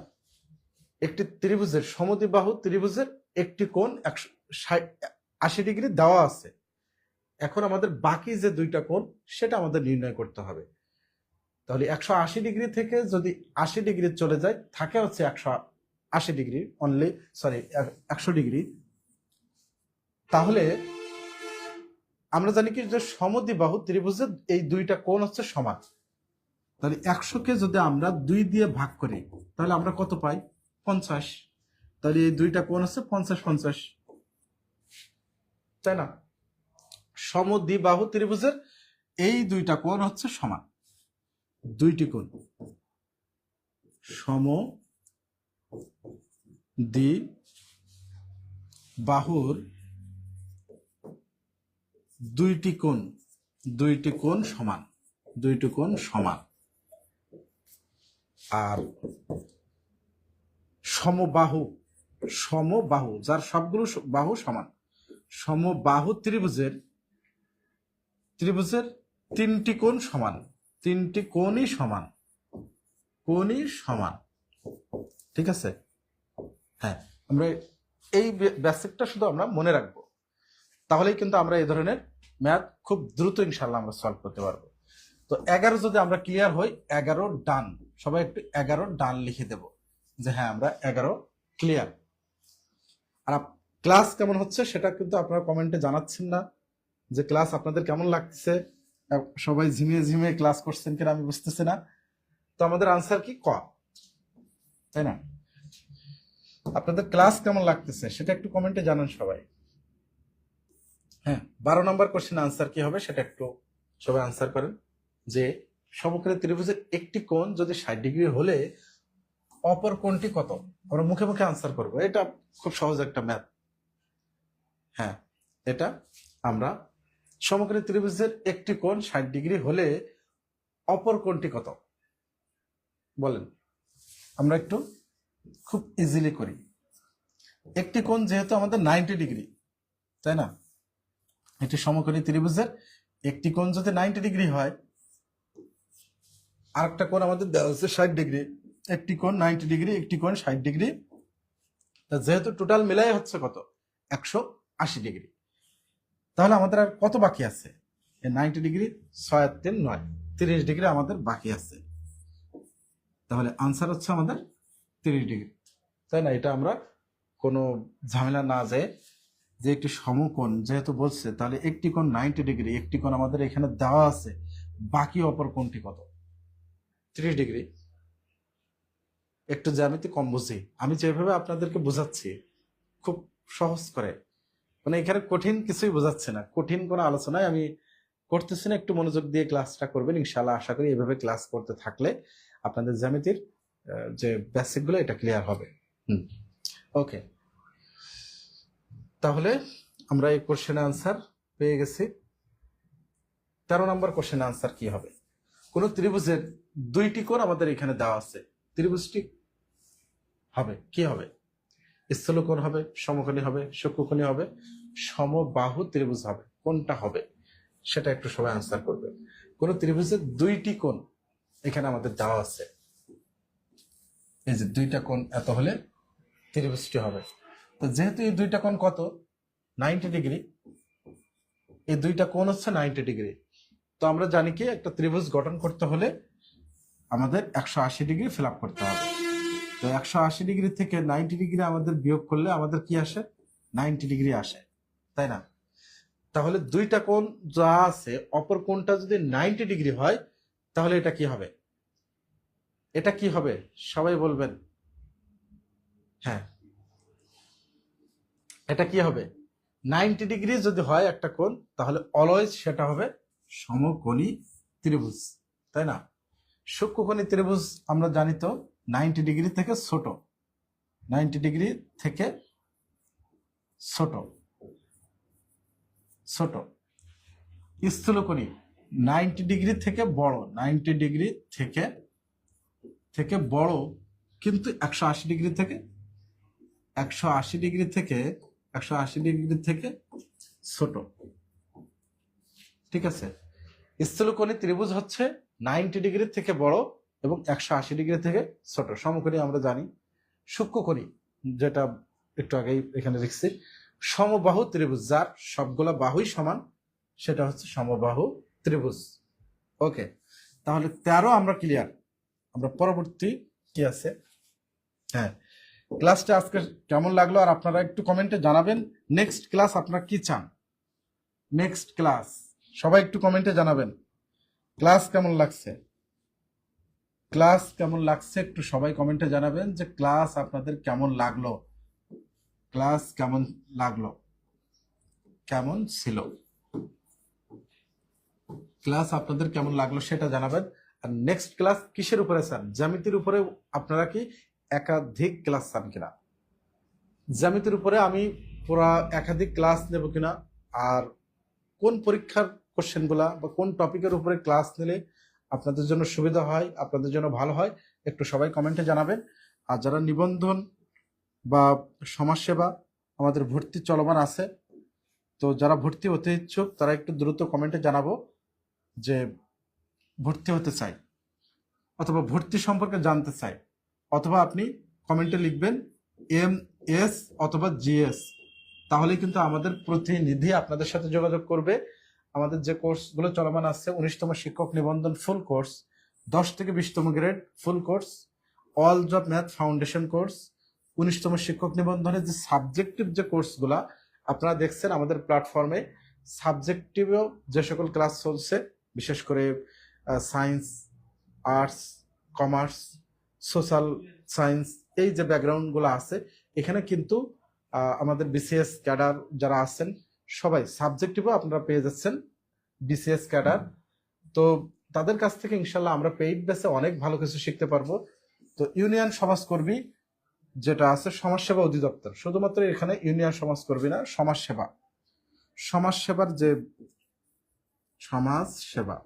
একটি ত্রিভুজের সমদ্বিবাহু ত্রিভুজের একটি কোণ 180 ডিগ্রি দেওয়া আছে, এখন আমাদের বাকি যে দুইটা কোণ সেটা আমাদের নির্ণয় করতে হবে। তাহলে 180 ডিগ্রি থেকে যদি 80 ডিগ্রি চলে যায় থাকে হচ্ছে 180 ডিগ্রি অনলি, 100 ডিগ্রি। তাহলে আমরা জানি কি যে সমদ্বিবাহু ত্রিভুজের এই দুইটা কোণ হচ্ছে সমান, তাহলে 100কে যদি আমরা 2 দিয়ে ভাগ করি তাহলে আমরা কত পাই? 50। তাহলে এই দুইটা কোণ হচ্ছে 50 50, তাই না? সমদ্বিবাহু ত্রিভুজের এই দুইটা কোণ হচ্ছে সমান, দুইটি কোণ সমদ্বিবাহুর দুইটি কোণ দুইটি কোণ সমান, দুইটি কোণ সমান। আর সমবাহু, সমবাহু যার সবগুলো বাহু সমান, সমবাহু ত্রিভুজের, ত্রিভুজের তিনটি কোণ সমান, তিনটি কোণই সমান, কোণই সমান। ঠিক আছে? হ্যাঁ, আমরা এই বেসিকটা শুধু আমরা মনে রাখবো, তাহলেই কিন্তু আমরা এই ধরনের ম্যাথ খুব দ্রুত ইনশাল্লাহ আমরা সলভ করতে পারবো। তো 11 যদি আমরা ক্লিয়ার হই, 11 ডান, সবাই একটু 11 ডান লিখে দেব যে হ্যাঁ আমরা 11 ক্লিয়ার। আর ক্লাস কেমন হচ্ছে সেটা কিন্তু আপনারা কমেন্টে জানাচ্ছেন না, যে ক্লাস আপনাদের কেমন লাগছে। সবাই ঝিমিয়ে ঝিমিয়ে ক্লাস করছেন কিনা আমি বুঝতেছি না। তো আমাদের আনসার কি ক, তাই না? আপনাদের ক্লাস কেমন লাগতেছে সেটা একটু কমেন্টে জানান সবাই। হ্যাঁ, 12 নম্বর কোশ্চেন আনসার কি হবে সেটা একটু সবাই আনসার করেন, যে সমকোণী ত্রিভুজের একটি কোণ যদি 60 ডিগ্রি হলে অপর কোণটি কত। আমরা মুখে মুখে আনসার করব, এটা খুব সহজ একটা ম্যাথ। হ্যাঁ, এটা আমরা সমকোণী ত্রিভুজের একটি কোণ 60 ডিগ্রি হলে অপর কোণটি কত বলেন। আমরা একটু খুব ইজিলি করি। একটি কোণ যেহেতু আমাদের 90 ডিগ্রি, তাই না? একটি সমকোণী ত্রিভুজের একটি কোণ যদি 90 ডিগ্রি হয়, আরেকটা কোণ আমাদের দেওয়া হচ্ছে 60 ডিগ্রি, একটি কোণ 90 ডিগ্রি, একটি কোণ 60 ডিগ্রি, যেহেতু টোটাল মিলাই হচ্ছে কত 180 ডিগ্রি। তাহলে আমাদের আর কত বাকি আছে? 90 ডিগ্রি 6 আর 3 9, 30 ডিগ্রি আমাদের বাকি আছে। তাহলে আনসার হচ্ছে আমাদের 30 ডিগ্রি, তাই না? এটা আমরা কোনো ঝামেলা না যায়, যে একটি সমকোণ যেহেতু বলছে, তাহলে একটি কোণ 90 ডিগ্রি, একটি কোণ আমাদের এখানে দেওয়া আছে, বাকি অপর কোণটি কত? 30 ডিগ্রি। একটু জ্যামিতি কম বুঝি, আমি যেভাবে আপনাদেরকে বোঝাচ্ছি খুব সহজ করে, মানে এখানে কঠিন কিছুই বোঝাচ্ছে না, কঠিন কোনো আলোচনায় আমি করতেছি না। একটু মনোযোগ দিয়ে ক্লাসটা করবেন ইনশাআল্লাহ। আশা করি এভাবে ক্লাস করতে থাকলে আপনাদের জ্যামিতির যে বেসিকগুলো এটা ক্লিয়ার হবে। ওকে, তাহলে আমরা এই কোশ্চেন আনসার পেয়ে গেছি। 13 নম্বর কোশ্চেন আনসার কি হবে? কোন ত্রিভুজের দুইটি কোণ আমাদের এখানে দেওয়া আছে, ত্রিভুজটি হবে কি হবে? স্থূলকোণ হবে, সমকোণী হবে, সূক্ষ্মকোণী হবে, সমবাহু ত্রিভুজ হবে। কোনটা হবে সেটা একটু সবাই আনসার করবে। কোন ত্রিভুজের দুইটি কোণ এখানে আমাদের দেওয়া আছে, এই যে দুইটা কোণ এত হলে ত্রিভুজটি হবে। তো যেহেতু এই দুইটা কোণ কত 90 ডিগ্রি, এই দুইটা কোণ হচ্ছে 90 ডিগ্রি। তো আমরা জানি কি একটা ত্রিভুজ গঠন করতে হলে আমাদের 180 ডিগ্রি ফিল আপ করতে হবে। তো 180 ডিগ্রি থেকে 90 ডিগ্রি আমাদের বিয়োগ করলে আমাদের কি আসে? 90 ডিগ্রি আসে, তাই না? তাহলে দুইটা কোণ যা আছে, অপর কোণটা যদি 90 ডিগ্রি হয়, তাহলে এটা কি হবে? এটা কি হবে সবাই বলবেন। হ্যাঁ, এটা কি হবে? 90 ডিগ্রি যদি হয় একটা কোণ, তাহলে অলওয়েজ সেটা হবে সমকোণী ত্রিভুজ, তাই না? সূক্ষ্মকোণী ত্রিভুজ আমরা জানি তো 90 ডিগ্রি থেকে ছোট, 90 ডিগ্রি থেকে ছোট, ছোট। স্থূলকোণী 90 ডিগ্রি থেকে বড়, 90 ডিগ্রি থেকে থেকে বড়, কিন্তু 180 ডিগ্রি থেকে 180 ডিগ্রি থেকে 180 ডিগ্রি থেকে ছোট। ঠিক আছে? স্থূলকোণী ত্রিভুজ হচ্ছে 90 ডিগ্রি থেকে বড় এবং 180 ডিগ্রি থেকে ছোট। সমকোণী আমরা জানি। সূক্ষ্মকোণী যেটা একটু আগেই এখানে লিখছি, সমবাহু ত্রিভুজ যার সবগুলা বাহুই সমান, সেটা হচ্ছে সমবাহু ত্রিভুজ। ওকে, তাহলে 13 আমরা ক্লিয়ার। আমরা পরবর্তী কি আছে? হ্যাঁ, ক্লাসটা আজকে কেমন লাগলো আর আপনারা একটু কমেন্টে জানাবেন নেক্সট ক্লাস আপনারা কি চান। নেক্সট ক্লাস সবাই একটু কমেন্টে জানাবেন ক্লাস কেমন লাগছে, ক্লাস কেমন লাগছে একটু সবাই কমেন্টে জানাবেন যে ক্লাস আপনাদের কেমন লাগলো, ক্লাস কেমন লাগলো, কেমন ছিল ক্লাস আপনাদের কেমন লাগলো সেটা জানাবেন। আর নেক্সট ক্লাস কিসের উপরে চান? জ্যামিতির উপরে আপনারা কি একাধিক ক্লাস চান কিনা? জ্যামিতির উপরে আমি পুরা একাধিক ক্লাস নেব কিনা, আর কোন পরীক্ষার কোশ্চেনগুলা বা কোন টপিকের উপরে ক্লাস নিলে আপনাদের জন্য সুবিধা হয়, আপনাদের জন্য ভালো হয়, একটু সবাই কমেন্টে জানাবেন। আর যারা নিবন্ধন বা সমাজসেবা আমাদের ভর্তি চলমান আছে, তো যারা ভর্তি হতে ইচ্ছুক তারা একটু দ্রুত কমেন্টে জানাবো যে ভর্তি হতে চাই অথবা ভর্তি সম্পর্কে জানতে চাই, অথবা আপনি কমেন্টে লিখবেন MS অথবা GS, তাহলে কিন্তু আমাদের প্রতিনিধি আপনাদের সাথে যোগাযোগ করবে। আমাদের যে কোর্সগুলো চলমান আছে, 19তম শিক্ষক নিবন্ধন ফুল কোর্স, 10 থেকে 20তম grade full course, all job math foundation course, 19তম শিক্ষক নিবন্ধনের যে সাবজেক্টিভ যে কোর্সগুলা আপনারা দেখছেন আমাদের প্ল্যাটফর্মে, সাবজেক্টিভেও যে সকল ক্লাস চলছে, বিশেষ করে science, arts, commerce, social science, এই যে ব্যাকগ্রাউন্ডগুলো আছে, এখানে কিন্তু আমাদের BCS ক্যাডার যারা আছেন সবাই সাবজেক্টিভও আপনারা পেয়ে যাচ্ছেন BCS ক্যাডার। তো তাদের কাছ থেকে ইনশাল্লাহ আমরা পেইড বেসে অনেক ভালো কিছু শিখতে পারবো। তো ইউনিয়ন সমাজকর্মী যেটা আছে, সমাজসেবা অধিদপ্তর, শুধুমাত্র এখানে ইউনিয়ন সমাজকর্মী না, সমাজসেবার যে সমাজসেবা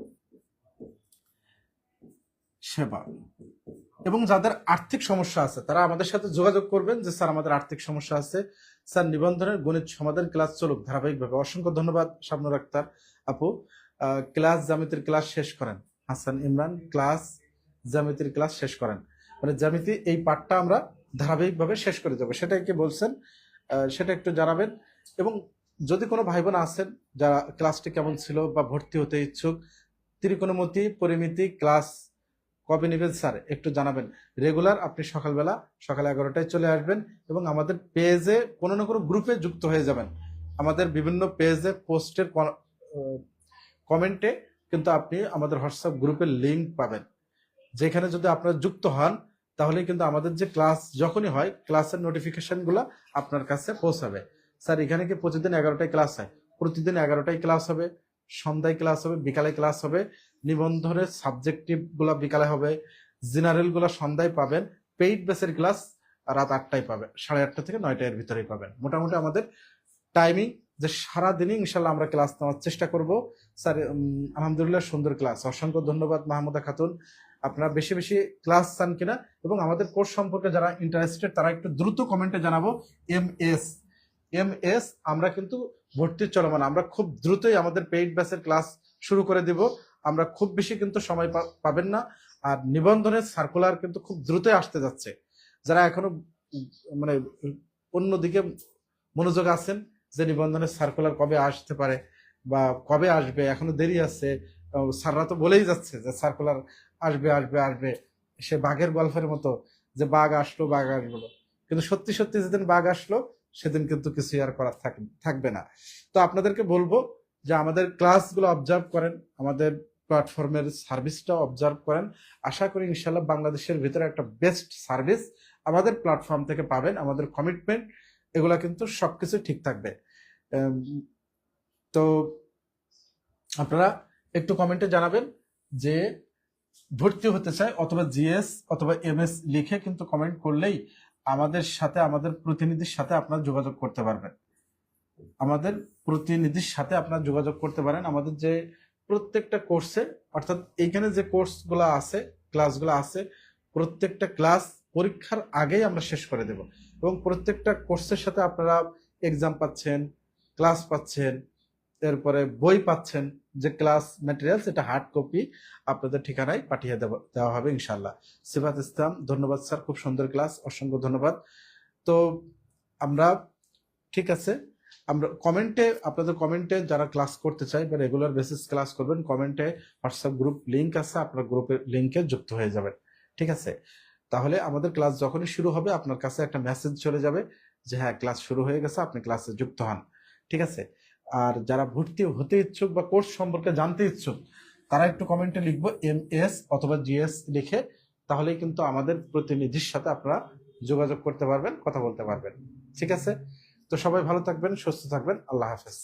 এবং যাদের আর্থিক সমস্যা আছে তারা আমাদের সাথে যোগাযোগ করবেন যে স্যার আমাদের আর্থিক সমস্যা আছে, স্যার নিবন্ধনের গণিত সমাধান ক্লাস চলুক ধারাবাহিকভাবে। অসংখ্য ধন্যবাদ শাবনুর আক্তার আপু। ক্লাস জ্যামিতির ক্লাস শেষ করেন, হাসান ইমরান ক্লাস জ্যামিতির ক্লাস শেষ করেন, মানে জ্যামিতি এই পাঠটা আমরা ধারাবাহিকভাবে শেষ করে যাবো, সেটা কি বলছেন সেটা একটু জানাবেন। এবং যদি কোনো ভাই বোন আছেন যারা ক্লাসটি কেমন ছিল বা ভর্তি হতে ইচ্ছুক, ত্রিকোণমিতি পরিমিতি ক্লাস কবে নেবেন স্যার একটু জানাবেন। রেগুলার আপনি সকাল 11টায় চলে আসবেন এবং আমাদের পেজে কোনো না কোনো গ্রুপে যুক্ত হয়ে যাবেন। আমাদের বিভিন্ন পেজে পোস্টের কমেন্টে কিন্তু আপনি আমাদের হোয়াটসঅ্যাপ গ্রুপের লিঙ্ক পাবেন, যেখানে যদি আপনারা যুক্ত হন তাহলে কিন্তু আমাদের যে ক্লাস যখনই হয় ক্লাসের নোটিফিকেশনগুলো আপনার কাছে পৌঁছাবে। স্যার এখানে কি প্রতিদিন 11টায় ক্লাস হয়? প্রতিদিন 11টায় ক্লাস হবে, সন্ধ্যায় ক্লাস হবে, বিকালে ক্লাস হবে। নিবন্ধনের সাবজেক্টিভ গুলা বিকালে হবে, জেনারেল গুলা সন্ধ্যায় পাবেন, পেইড বেসের ক্লাস রাত 8টায় পাবেন, 8:30 থেকে 9টার ভিতরেই পাবেন। মোটামুটি আমাদের টাইমিং যে সারাদিনই ইনশাল্লাহ আমরা ক্লাস নেওয়ার চেষ্টা করব। স্যার আলহামদুলিল্লাহ সুন্দর ক্লাস, অসংখ্য ধন্যবাদ মাহমুদা খাতুন। আপনারা বেশি বেশি ক্লাস চান কিনা এবং আমাদের কোর্স সম্পর্কে যারা ইন্টারেস্টেড তারা একটু দ্রুত কমেন্টে জানাবো। MS আমরা কিন্তু ভর্তি চলমান, আমরা খুব দ্রুতই আমাদের পেইড ব্যাচের ক্লাস শুরু করে দিব। আমরা খুব বেশি কিন্তু সময় পাবেন না। আর নিবন্ধনের সার্কুলার কিন্তু খুব দ্রুতই আসতে যাচ্ছে। যারা এখনো মানে অন্যদিকে মনোযোগ আছেন যে নিবন্ধনের সার্কুলার কবে আসতে পারে বা কবে আসবে, এখনো দেরি আছে, স্যাররা তো বলেই যাচ্ছে যে সার্কুলার আসবে আসবে আসবে, সে বাঘের গল্পের মতো যে বাঘ আসলো বাঘ আসলো, কিন্তু সত্যি সত্যি যেদিন বাঘ আসলো সেদিন কিন্তু কিছু আর করার থাকবে না। তো আপনাদেরকে বলবো যে আমাদের ক্লাসগুলো অবজার্ভ করেন, আমাদের প্ল্যাটফর্মের সার্ভিসটা অবজার্ভ করেন। আশা করি ইনশাল্লাহ বাংলাদেশের ভিতরে একটা বেস্ট সার্ভিস আমাদের প্ল্যাটফর্ম থেকে পাবেন। আমাদের কমিটমেন্ট এগুলা কিন্তু সবকিছু ঠিক থাকবে। তো আপনারা একটু কমেন্টে জানাবেন যে ভর্তি হতে চায় অথবা GS অথবা MS লিখে কিন্তু কমেন্ট করলেই আমাদের সাথে, আমাদের প্রতিনিধির সাথে আপনারা যোগাযোগ করতে পারবেন। আমাদের প্রতিনিধির সাথে আপনারা যোগাযোগ করতে পারেন। আমাদের যে প্রত্যেকটা কোর্সে, অর্থাৎ এইখানে যে কোর্সগুলো আছে, ক্লাসগুলো আছে, প্রত্যেকটা ক্লাস পরীক্ষার আগেই আমরা শেষ করে দেব এবং প্রত্যেকটা কোর্সের সাথে আপনারা এক্সাম পাচ্ছেন, ক্লাস পাচ্ছেন, এরপরে বই পাচ্ছেন, যে ক্লাস ম্যাটেরিয়ালস এটা হার্ড কপি আপনাদের ঠিকানায় পাঠিয়ে দেওয়া হবে ইনশাল্লাহ। সিফাত ইসলাম, ধন্যবাদ স্যার, খুব সুন্দর ক্লাস, অসংখ্য ধন্যবাদ। তো আমরা ঠিক আছে, আমরা কমেন্টে, আপনাদের কমেন্টে যারা ক্লাস করতে চাই বা রেগুলার বেসিস ক্লাস করবেন, কমেন্টে হোয়াটসঅ্যাপ গ্রুপ লিঙ্ক আছে, আপনার গ্রুপের লিঙ্কে যুক্ত হয়ে যাবেন। ঠিক আছে, তাহলে আমাদের ক্লাস যখনই শুরু হবে আপনার কাছে একটা মেসেজ চলে যাবে যে হ্যাঁ ক্লাস শুরু হয়ে গেছে, আপনি ক্লাসে যুক্ত হন। ঠিক আছে, আর যারা ভর্তি হতে ইচ্ছুক বা কোর্স সম্পর্কে জানতে ইচ্ছুক তারা একটু কমেন্টে লিখবো MS অথবা GS লিখে, তাহলেই কিন্তু আমাদের প্রতিনিধির সাথে আপনারা যোগাযোগ করতে পারবেন, কথা বলতে পারবেন। ঠিক আছে, তো সবাই ভালো থাকবেন, সুস্থ থাকবেন, আল্লাহ হাফেজ।